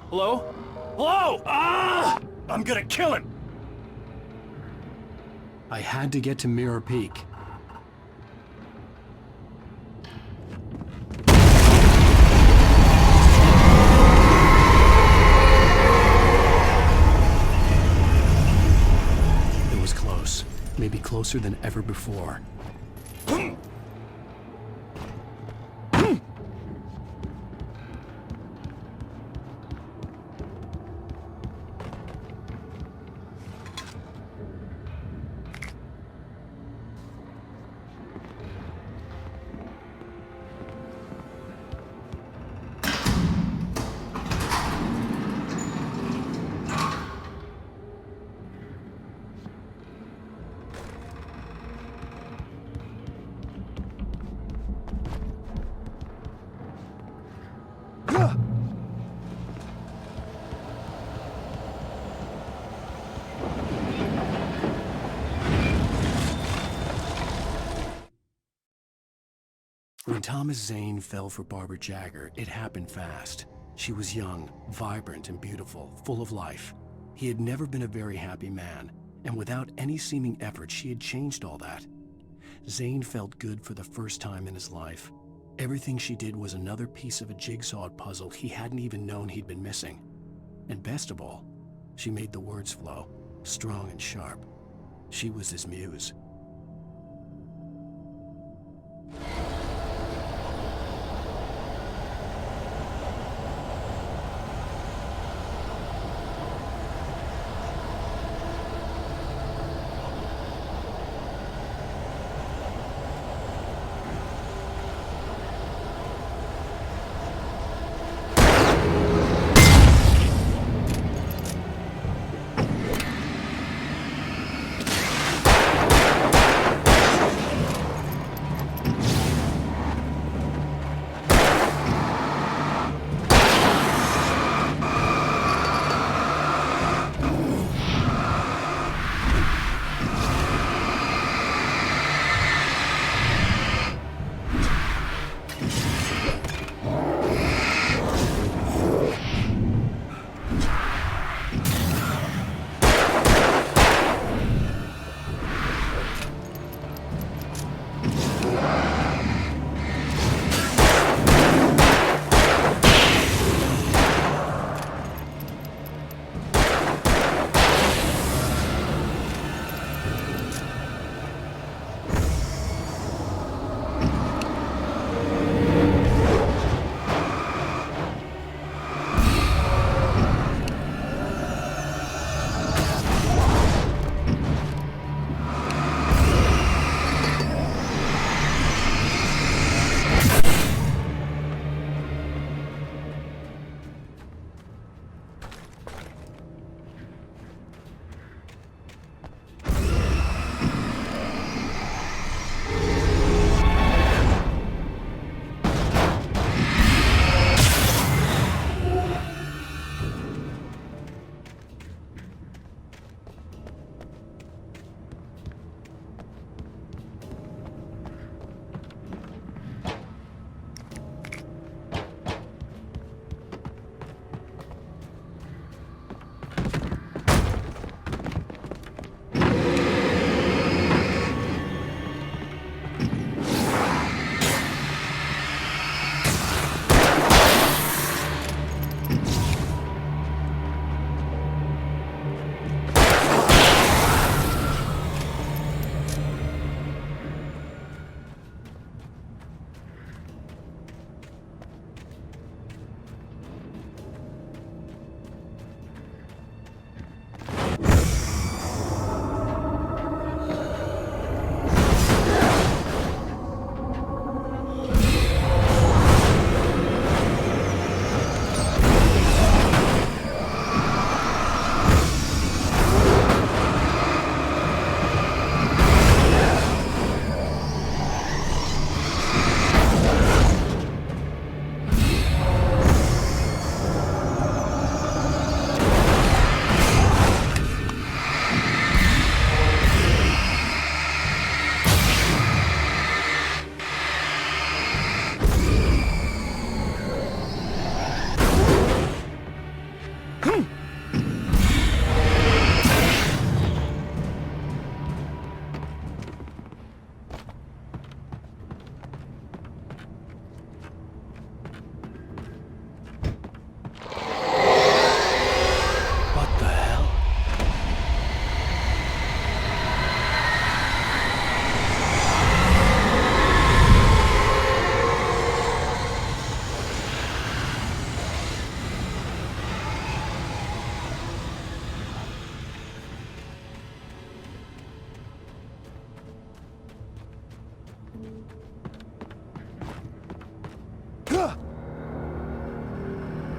Hello? Hello! Ah! I'm gonna kill him! I had to get to Mirror Peak. It was close. Maybe closer than ever before. When Thomas Zane fell for Barbara Jagger, it happened fast. She was young, vibrant, and beautiful, full of life. He had never been a very happy man, and without any seeming effort, she had changed all that. Zane felt good for the first time in his life. Everything she did was another piece of a jigsaw puzzle he hadn't even known he'd been missing. And best of all, she made the words flow, strong and sharp. She was his muse.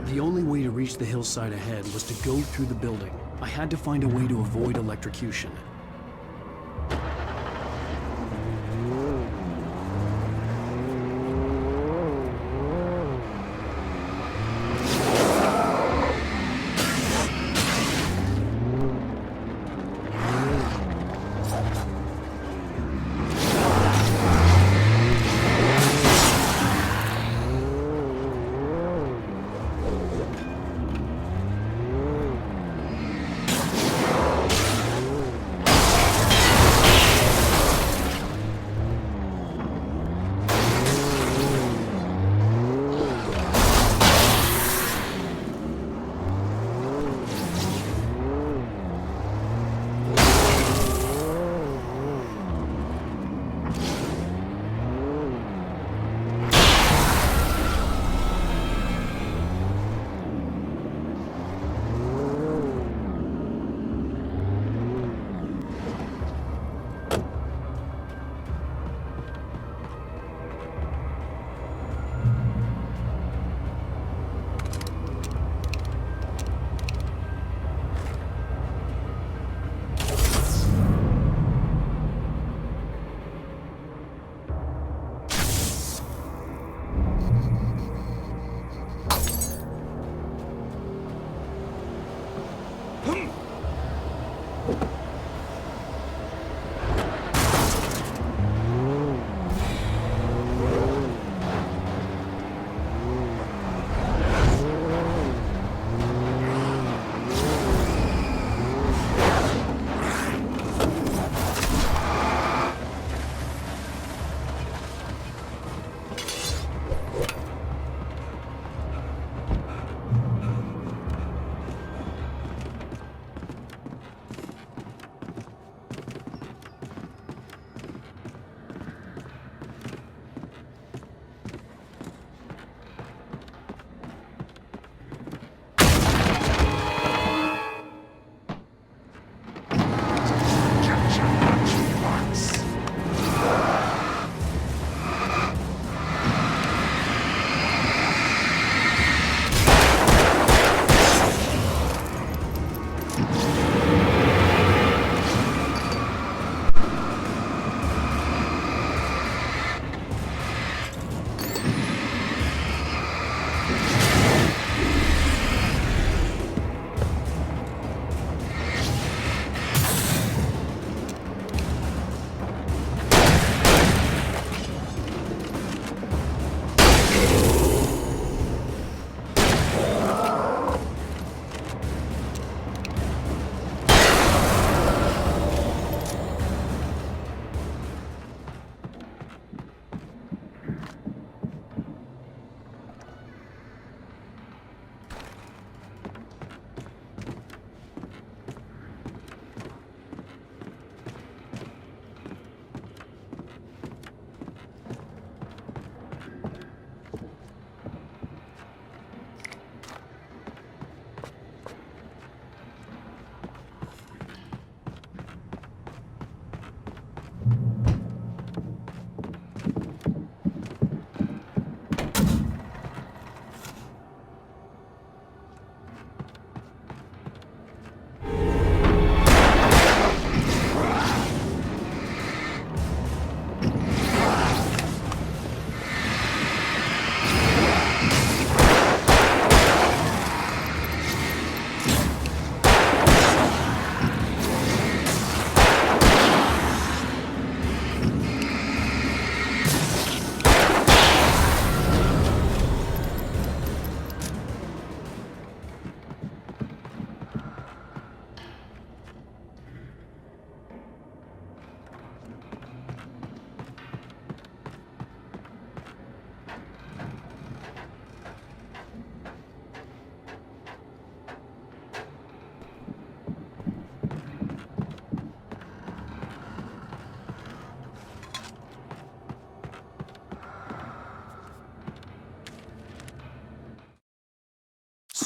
The only way to reach the hillside ahead was to go through the building. I had to find a way to avoid electrocution.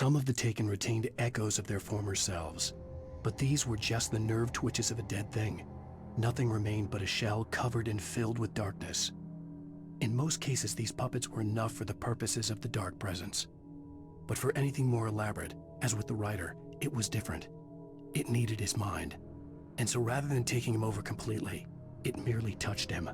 Some of the Taken retained echoes of their former selves, but these were just the nerve twitches of a dead thing. Nothing remained but a shell covered and filled with darkness. In most cases, these puppets were enough for the purposes of the Dark Presence. But for anything more elaborate, as with the writer, it was different. It needed his mind. And so rather than taking him over completely, it merely touched him.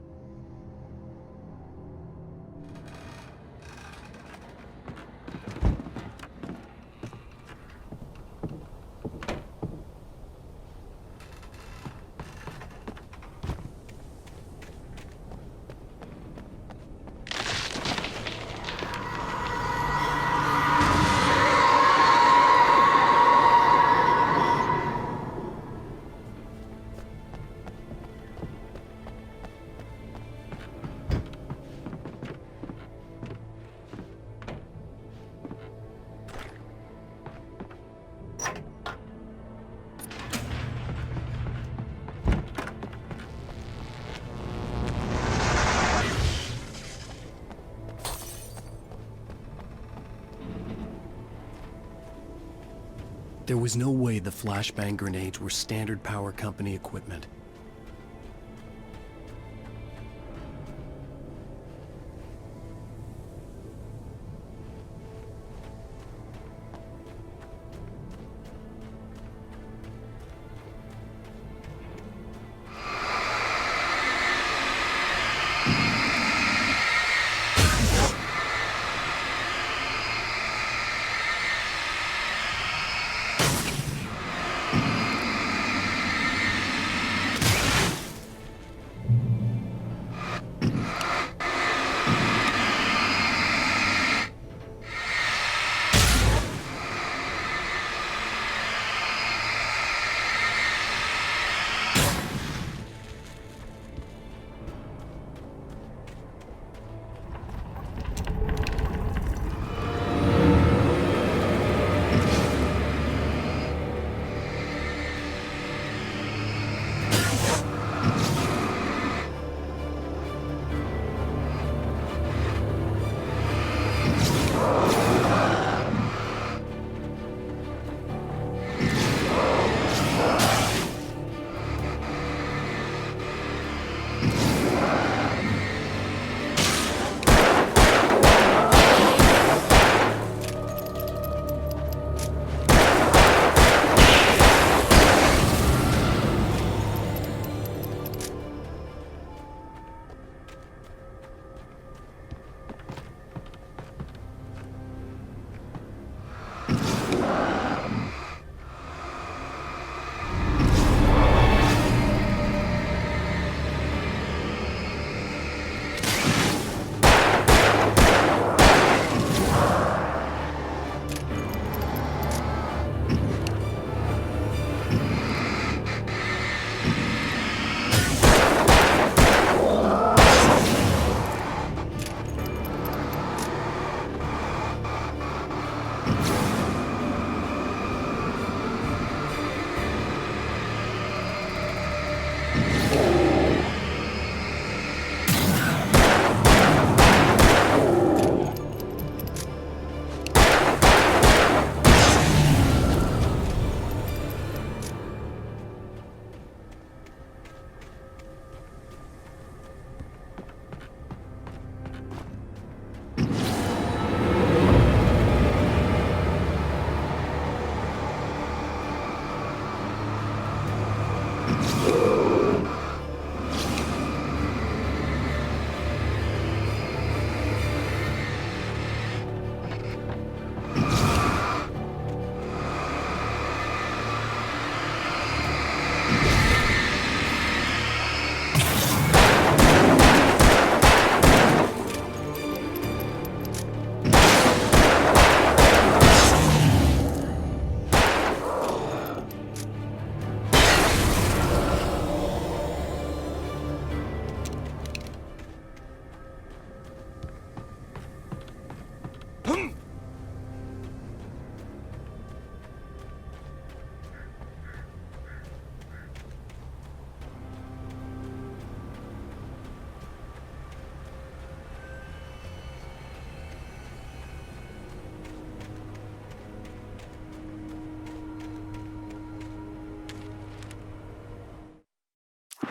There was no way the flashbang grenades were standard power company equipment.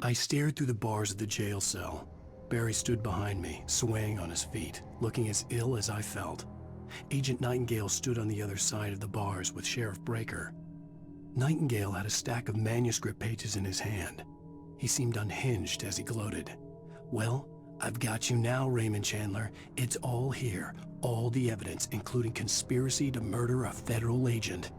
I stared through the bars of the jail cell. Barry stood behind me, swaying on his feet, looking as ill as I felt. Agent Nightingale stood on the other side of the bars with Sheriff Breaker. Nightingale had a stack of manuscript pages in his hand. He seemed unhinged as he gloated. Well, I've got you now, Raymond Chandler. It's all here. All the evidence, including conspiracy to murder a federal agent.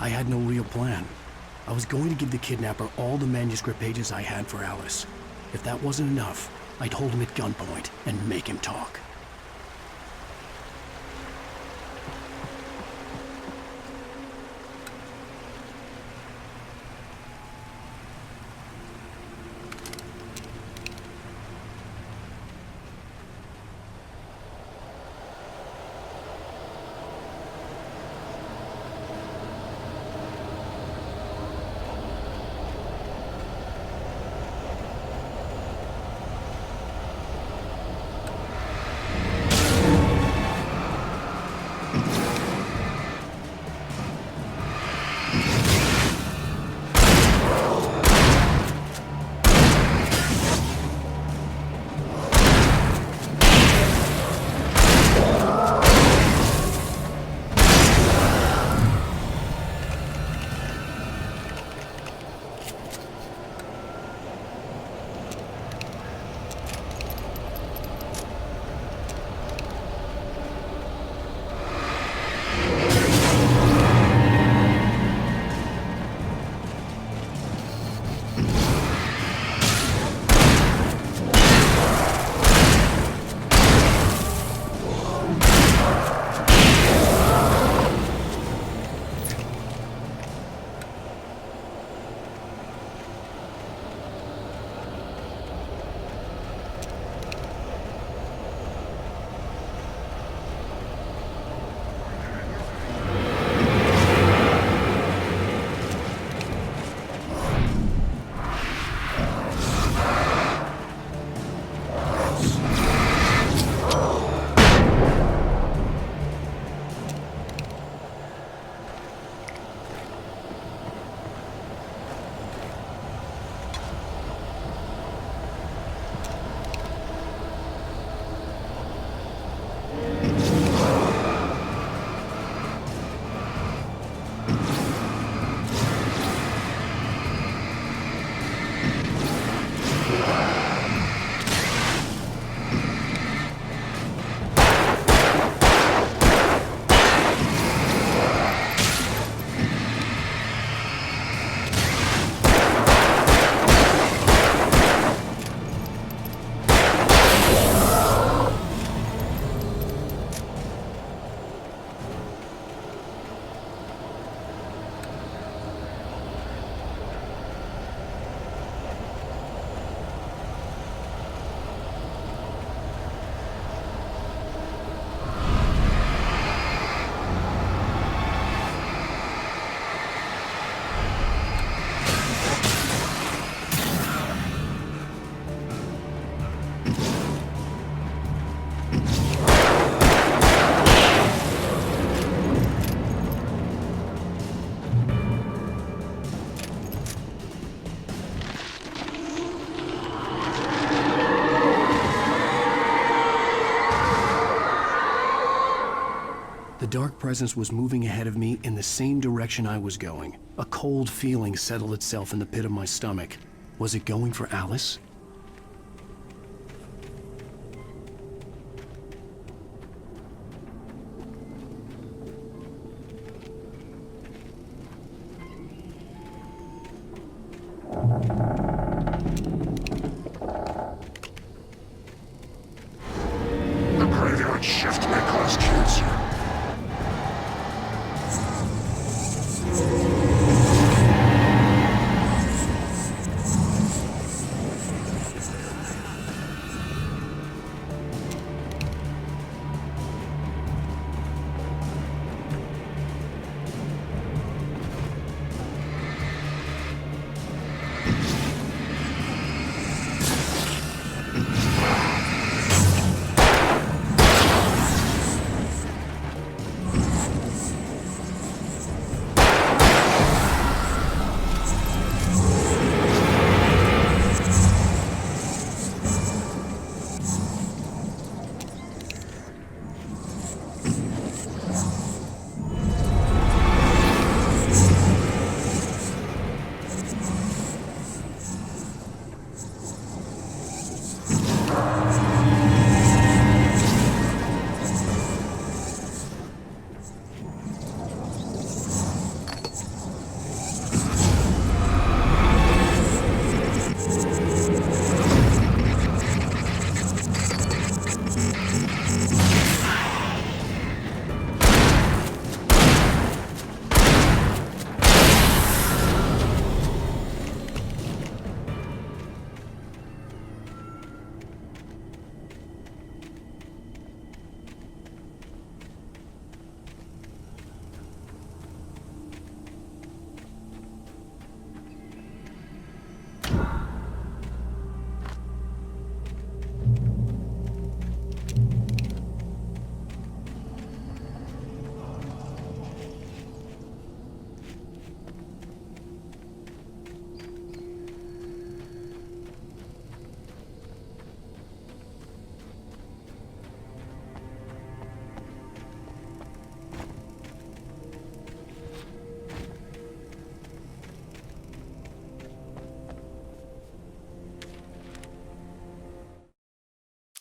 I had no real plan. I was going to give the kidnapper all the manuscript pages I had for Alice. If that wasn't enough, I'd hold him at gunpoint and make him talk. The dark presence was moving ahead of me in the same direction I was going. A cold feeling settled itself in the pit of my stomach. Was it going for Alice? The graveyard shift may cause cancer.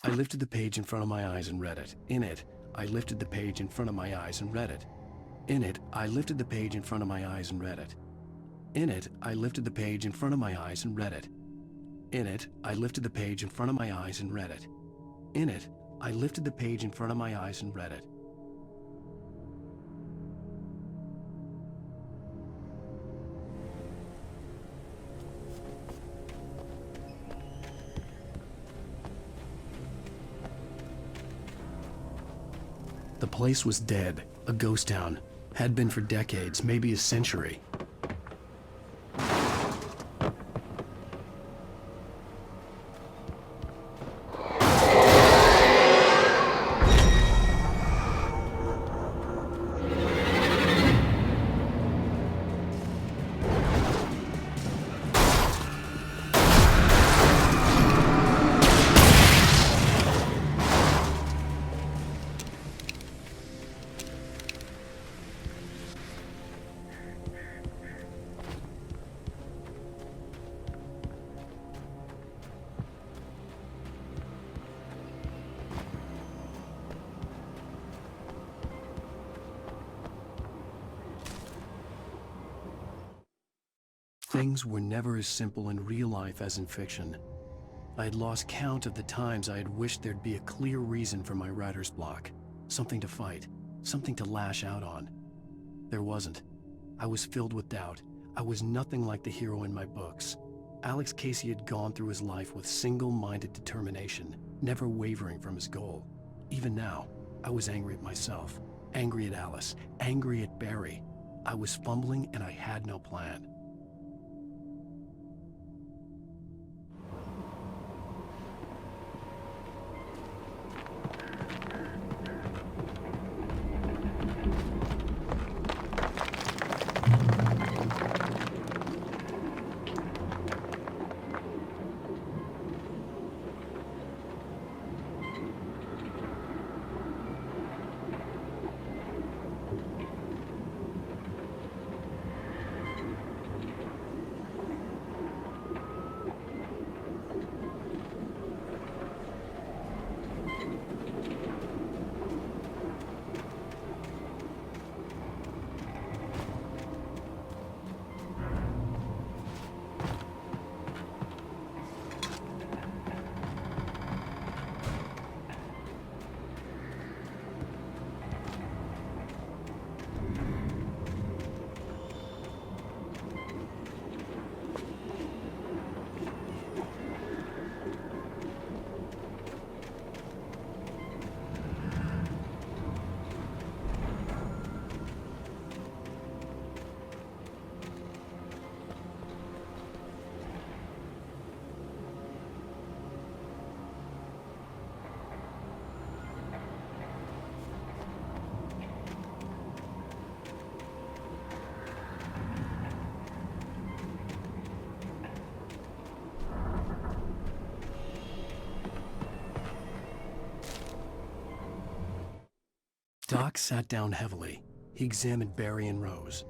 I lifted the page in front of my eyes and read it. In it, I lifted the page in front of my eyes and read it. In it, I lifted the page in front of my eyes and read it. In it, I lifted the page in front of my eyes and read it. In it, I lifted the page in front of my eyes and read it. In it, I lifted the page in front of my eyes and read it. The place was dead, a ghost town. Had been for decades, maybe a century. Things were never as simple in real life as in fiction. I had lost count of the times I had wished there'd be a clear reason for my writer's block. Something to fight, something to lash out on. There wasn't. I was filled with doubt. I was nothing like the hero in my books. Alex Casey had gone through his life with single-minded determination, never wavering from his goal. Even now, I was angry at myself, angry at Alice, angry at Barry. I was fumbling and I had no plan. Doc sat down heavily. He examined Barry and Rose.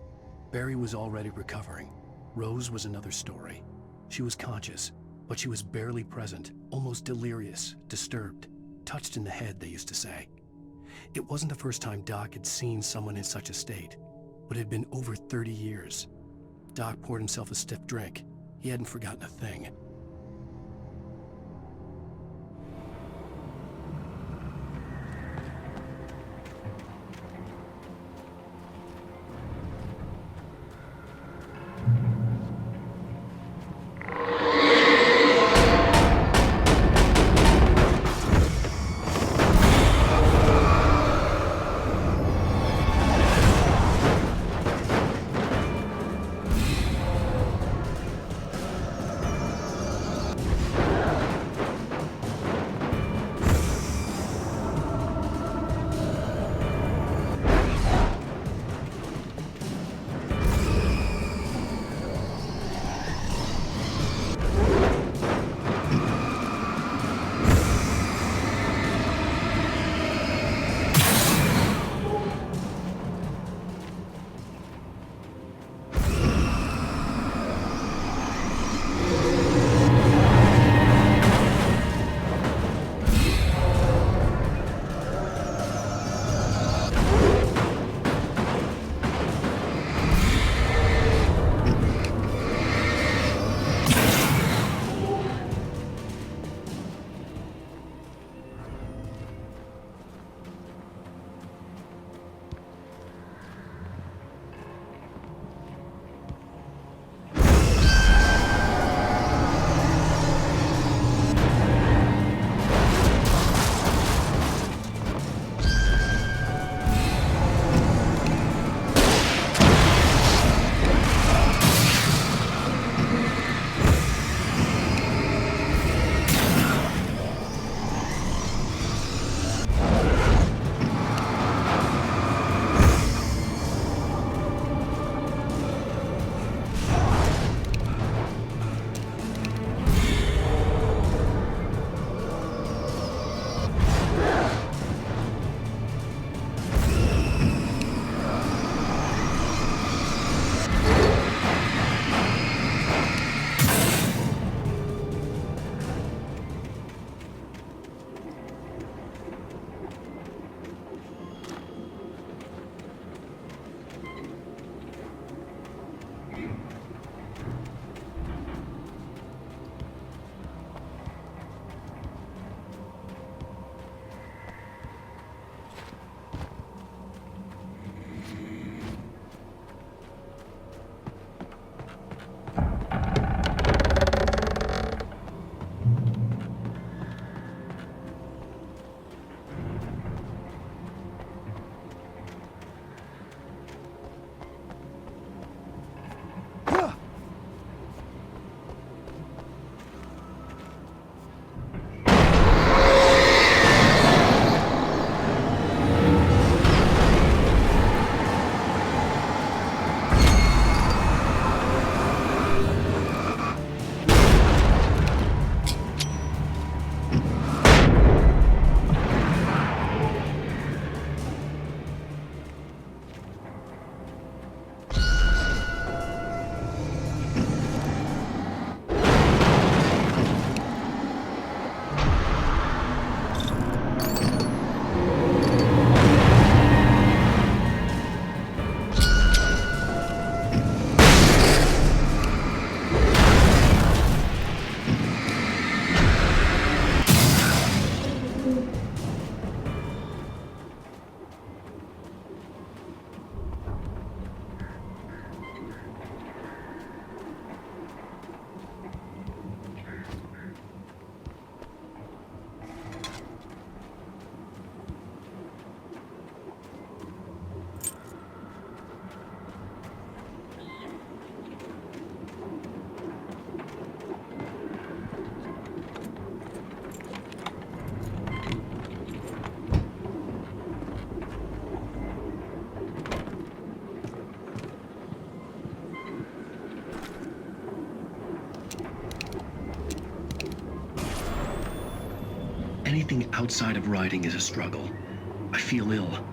Barry was already recovering. Rose was another story. She was conscious, but she was barely present, almost delirious, disturbed, touched in the head, they used to say. It wasn't the first time Doc had seen someone in such a state, but it had been over 30 years. Doc poured himself a stiff drink. He hadn't forgotten a thing. Anything outside of riding is a struggle. I feel ill.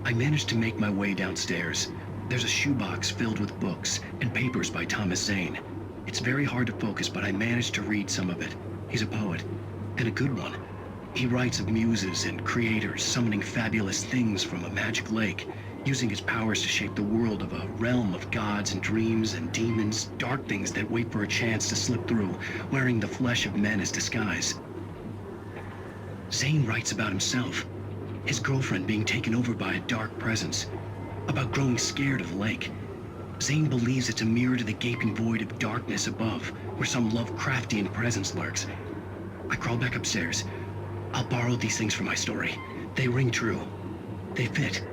I managed to make my way downstairs. There's a shoebox filled with books and papers by Thomas Zane. It's very hard to focus, but I managed to read some of it. He's a poet, and a good one. He writes of muses and creators summoning fabulous things from a magic lake, using his powers to shape the world of a realm of gods and dreams and demons, dark things that wait for a chance to slip through, wearing the flesh of men as disguise. Zane writes about himself, his girlfriend being taken over by a dark presence, about growing scared of the lake. Zane believes it's a mirror to the gaping void of darkness above, where some Lovecraftian presence lurks. I crawl back upstairs. I'll borrow these things for my story. They ring true. They fit.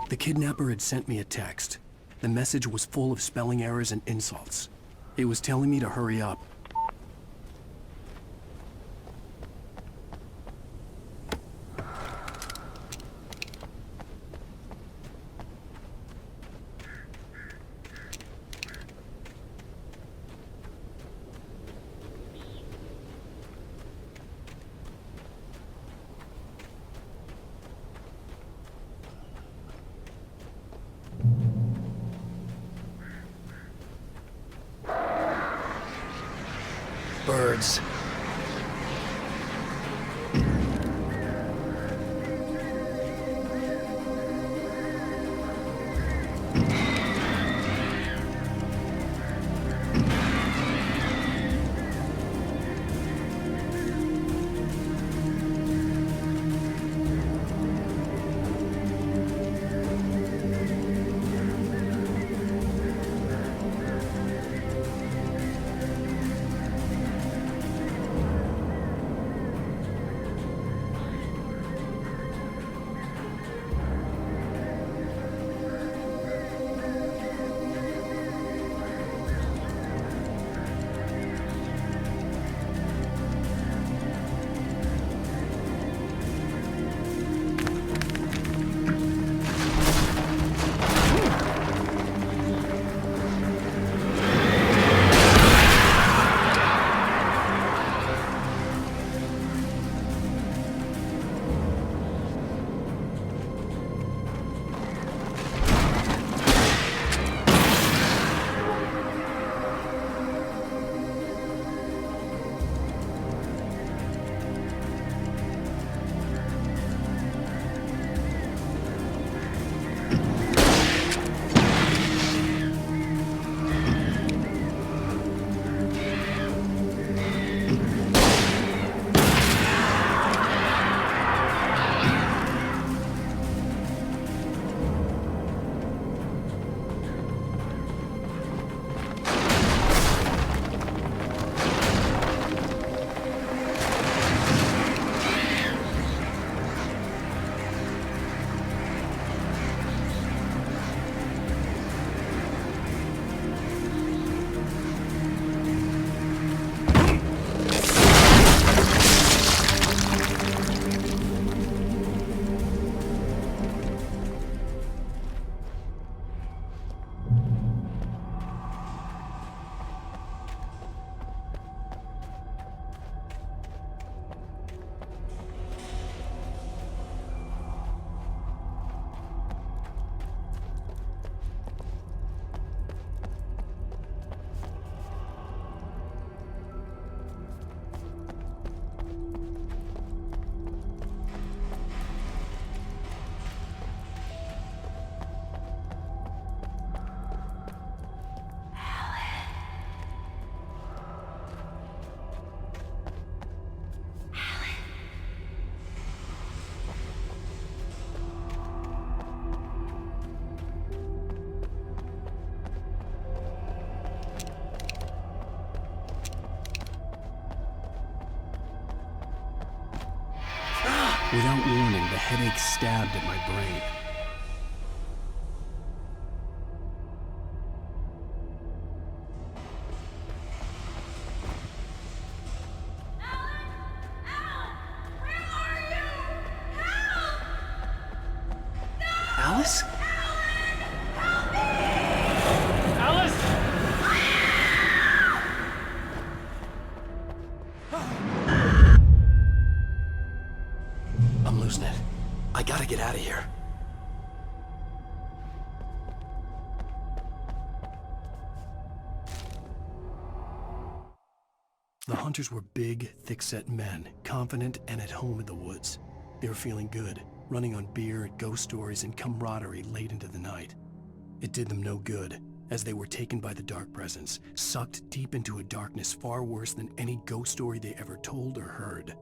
The kidnapper had sent me a text. The message was full of spelling errors and insults. It was telling me to hurry up. Birds. Without warning, the headache stabbed at my brain. Alice? Alice! I'm losing it. I gotta get out of here. The hunters were big, thick-set men, confident and at home in the woods. They were feeling good, running on beer, ghost stories, and camaraderie late into the night. It did them no good, as they were taken by the dark presence, sucked deep into a darkness far worse than any ghost story they ever told or heard.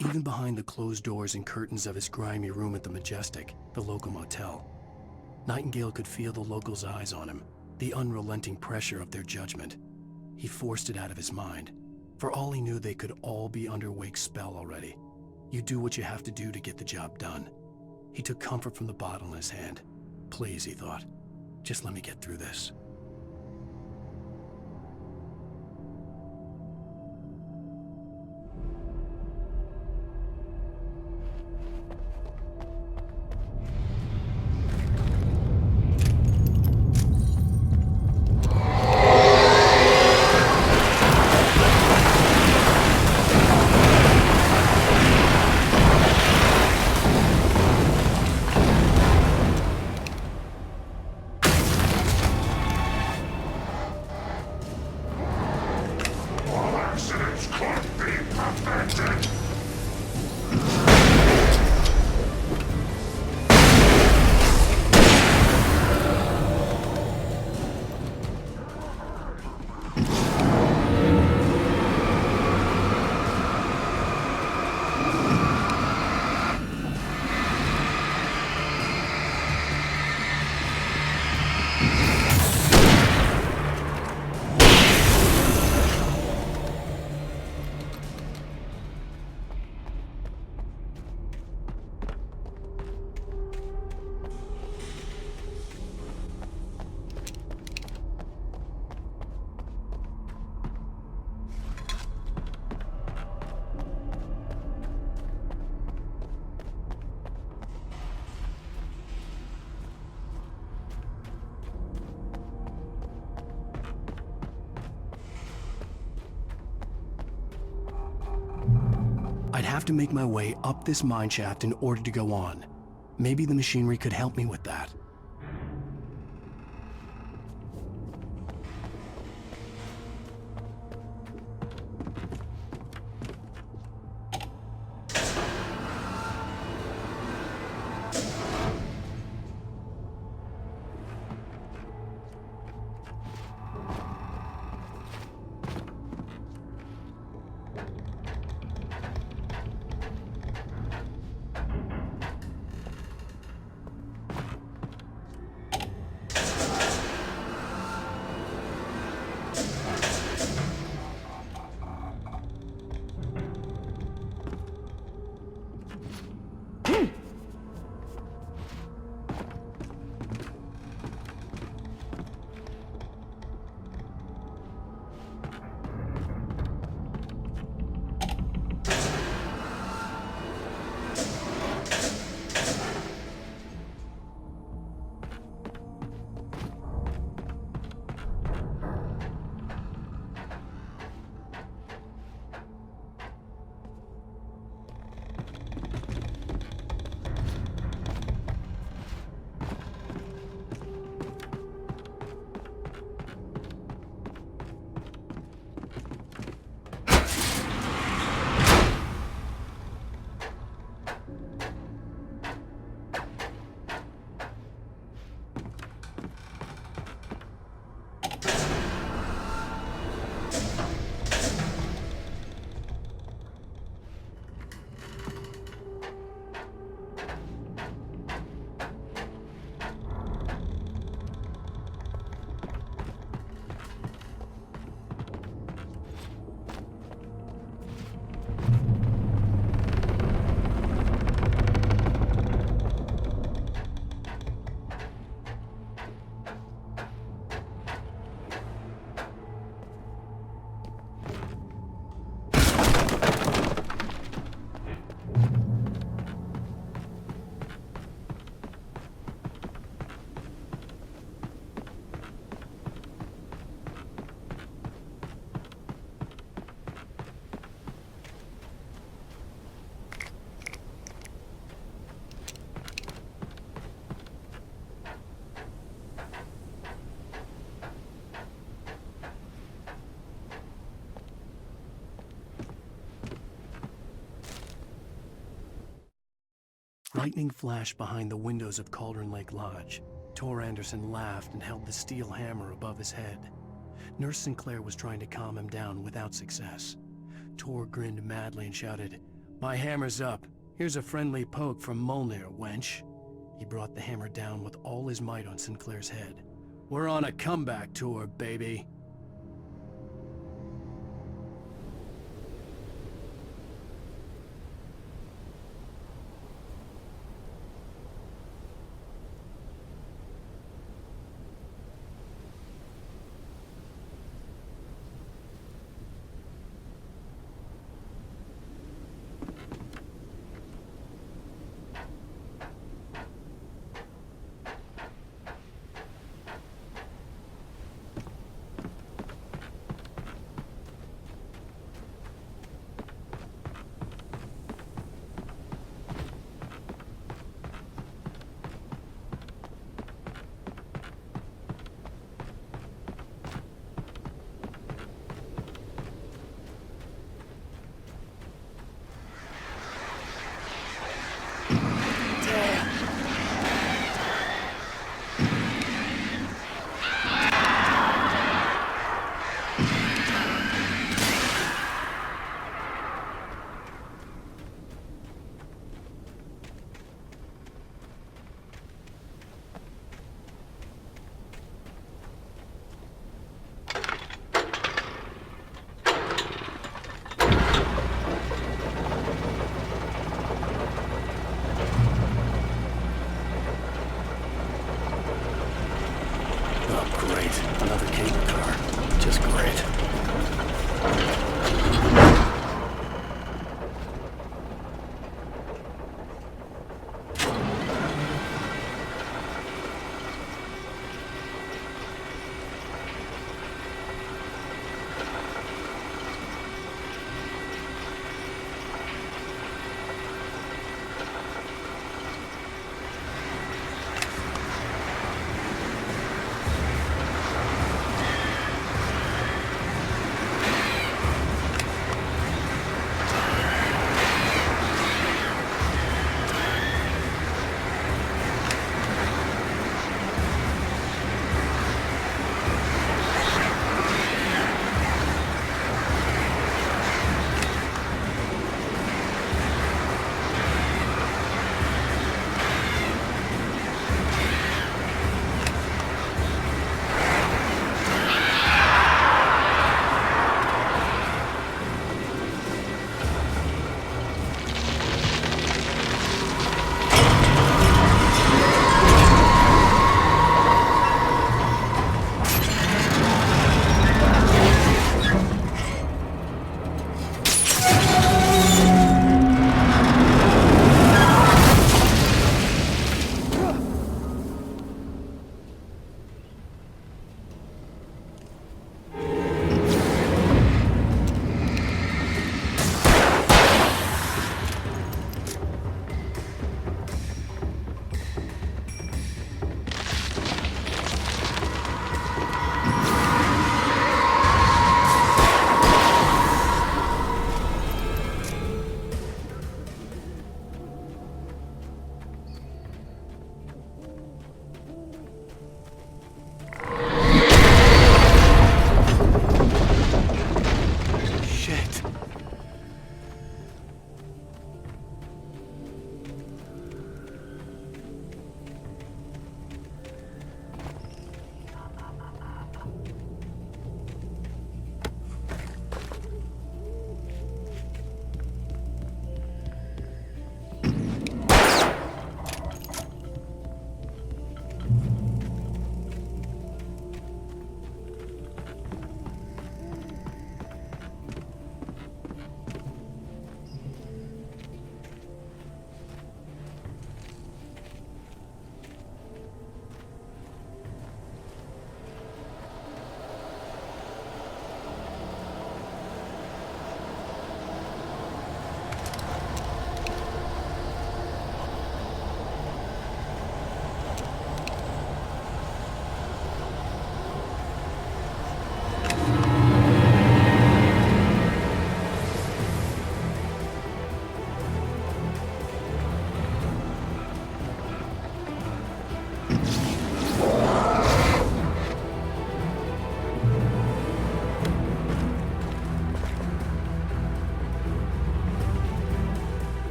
Even behind the closed doors and curtains of his grimy room at the Majestic, the local motel, Nightingale could feel the locals' eyes on him, the unrelenting pressure of their judgment. He forced it out of his mind. For all he knew, they could all be under Wake's spell already. You do what you have to do to get the job done. He took comfort from the bottle in his hand. Please, he thought, just let me get through this. I'd have to make my way up this mine shaft in order to go on. Maybe the machinery could help me with that. Lightning flashed behind the windows of Cauldron Lake Lodge. Tor Anderson laughed and held the steel hammer above his head. Nurse Sinclair was trying to calm him down without success. Tor grinned madly and shouted, "My hammer's up. Here's a friendly poke from Molnir, wench." He brought the hammer down with all his might on Sinclair's head. "We're on a comeback tour, baby."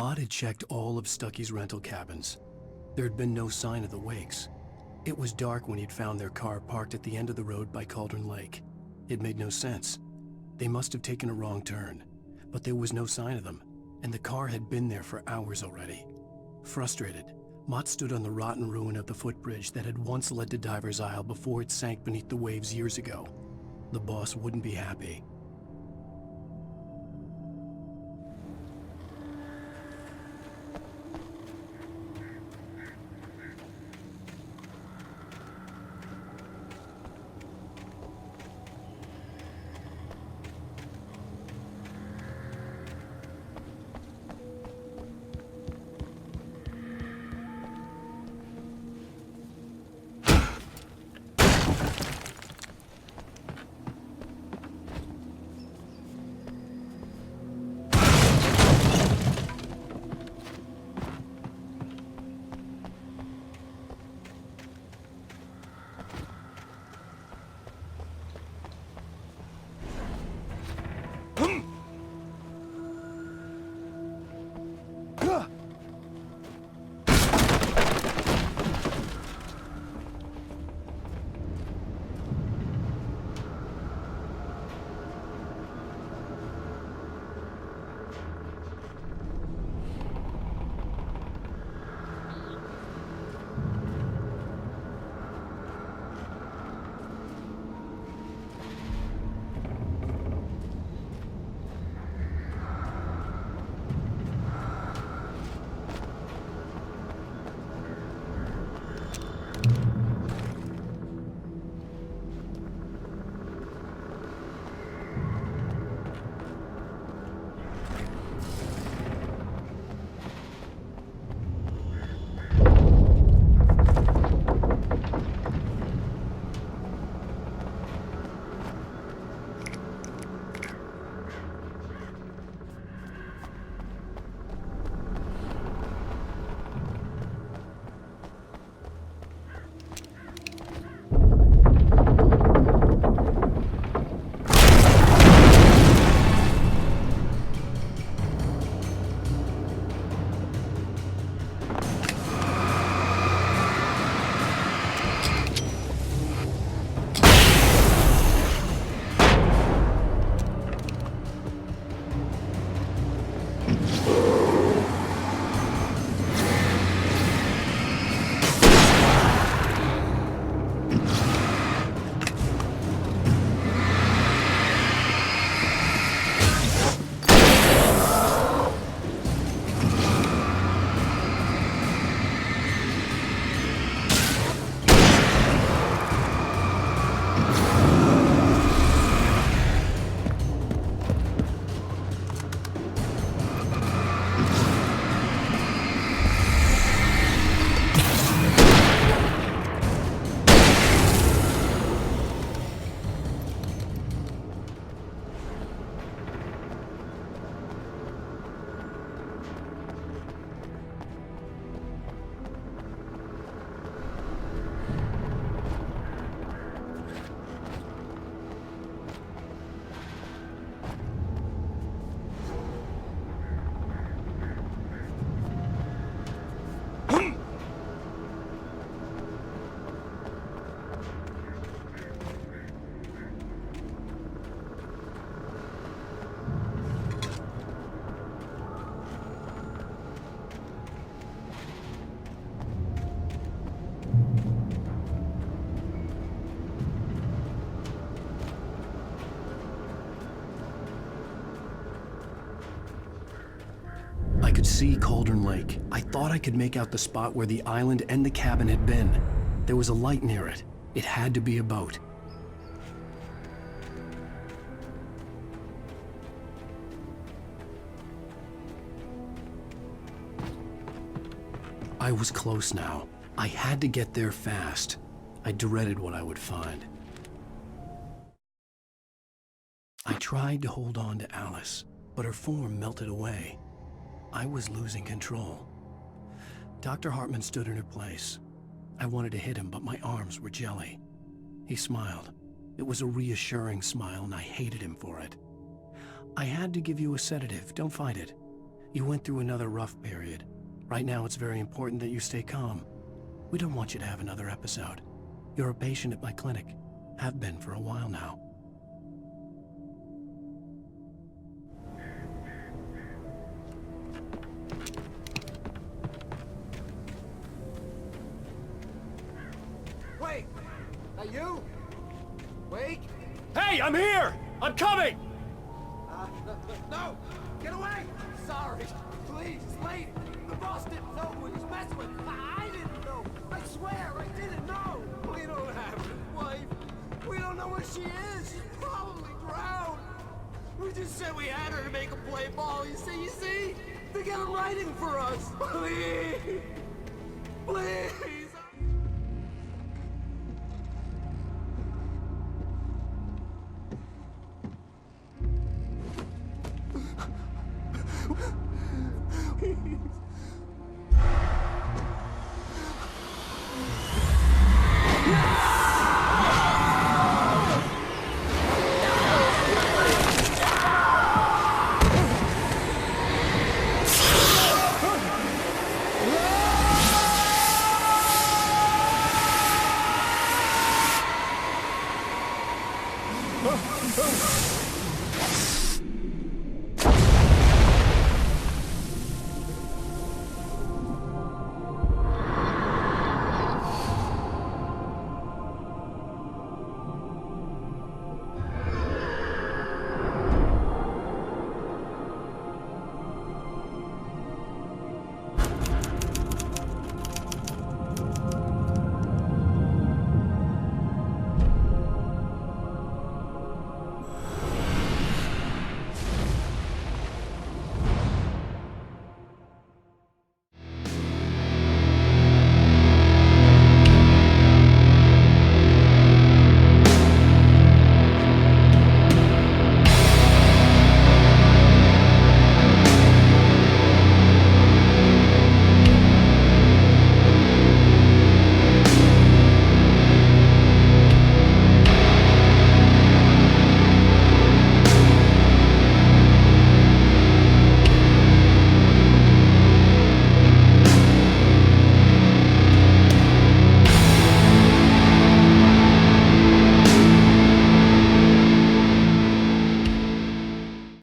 Maud had checked all of Stucky's rental cabins. There had been no sign of the Wakes. It was dark when he'd found their car parked at the end of the road by Cauldron Lake. It made no sense. They must have taken a wrong turn, but there was no sign of them, and the car had been there for hours already. Frustrated, Mott stood on the rotten ruin of the footbridge that had once led to Diver's Isle before it sank beneath the waves years ago. The boss wouldn't be happy. could see Cauldron Lake. I thought I could make out the spot where the island and the cabin had been. There was a light near it. It had to be a boat. I was close now. I had to get there fast. I dreaded what I would find. I tried to hold on to Alice, but her form melted away. I was losing control. Dr. Hartman stood in her place. I wanted to hit him, but my arms were jelly. He smiled. It was a reassuring smile, and I hated him for it. I had to give you a sedative. Don't fight it. You went through another rough period. Right now, it's very important that you stay calm. We don't want you to have another episode. You're a patient at my clinic. Have been for a while now. Wait! That you? Wake? Hey, I'm here! I'm coming! No! Get away! Sorry. Please, it's late. The boss didn't know who he was messing with. I didn't know. I swear, I didn't know. We don't have a wife. We don't know where she is. She's probably drowned. We just said we had her to make a play ball. You see? To get a writing for us. Please.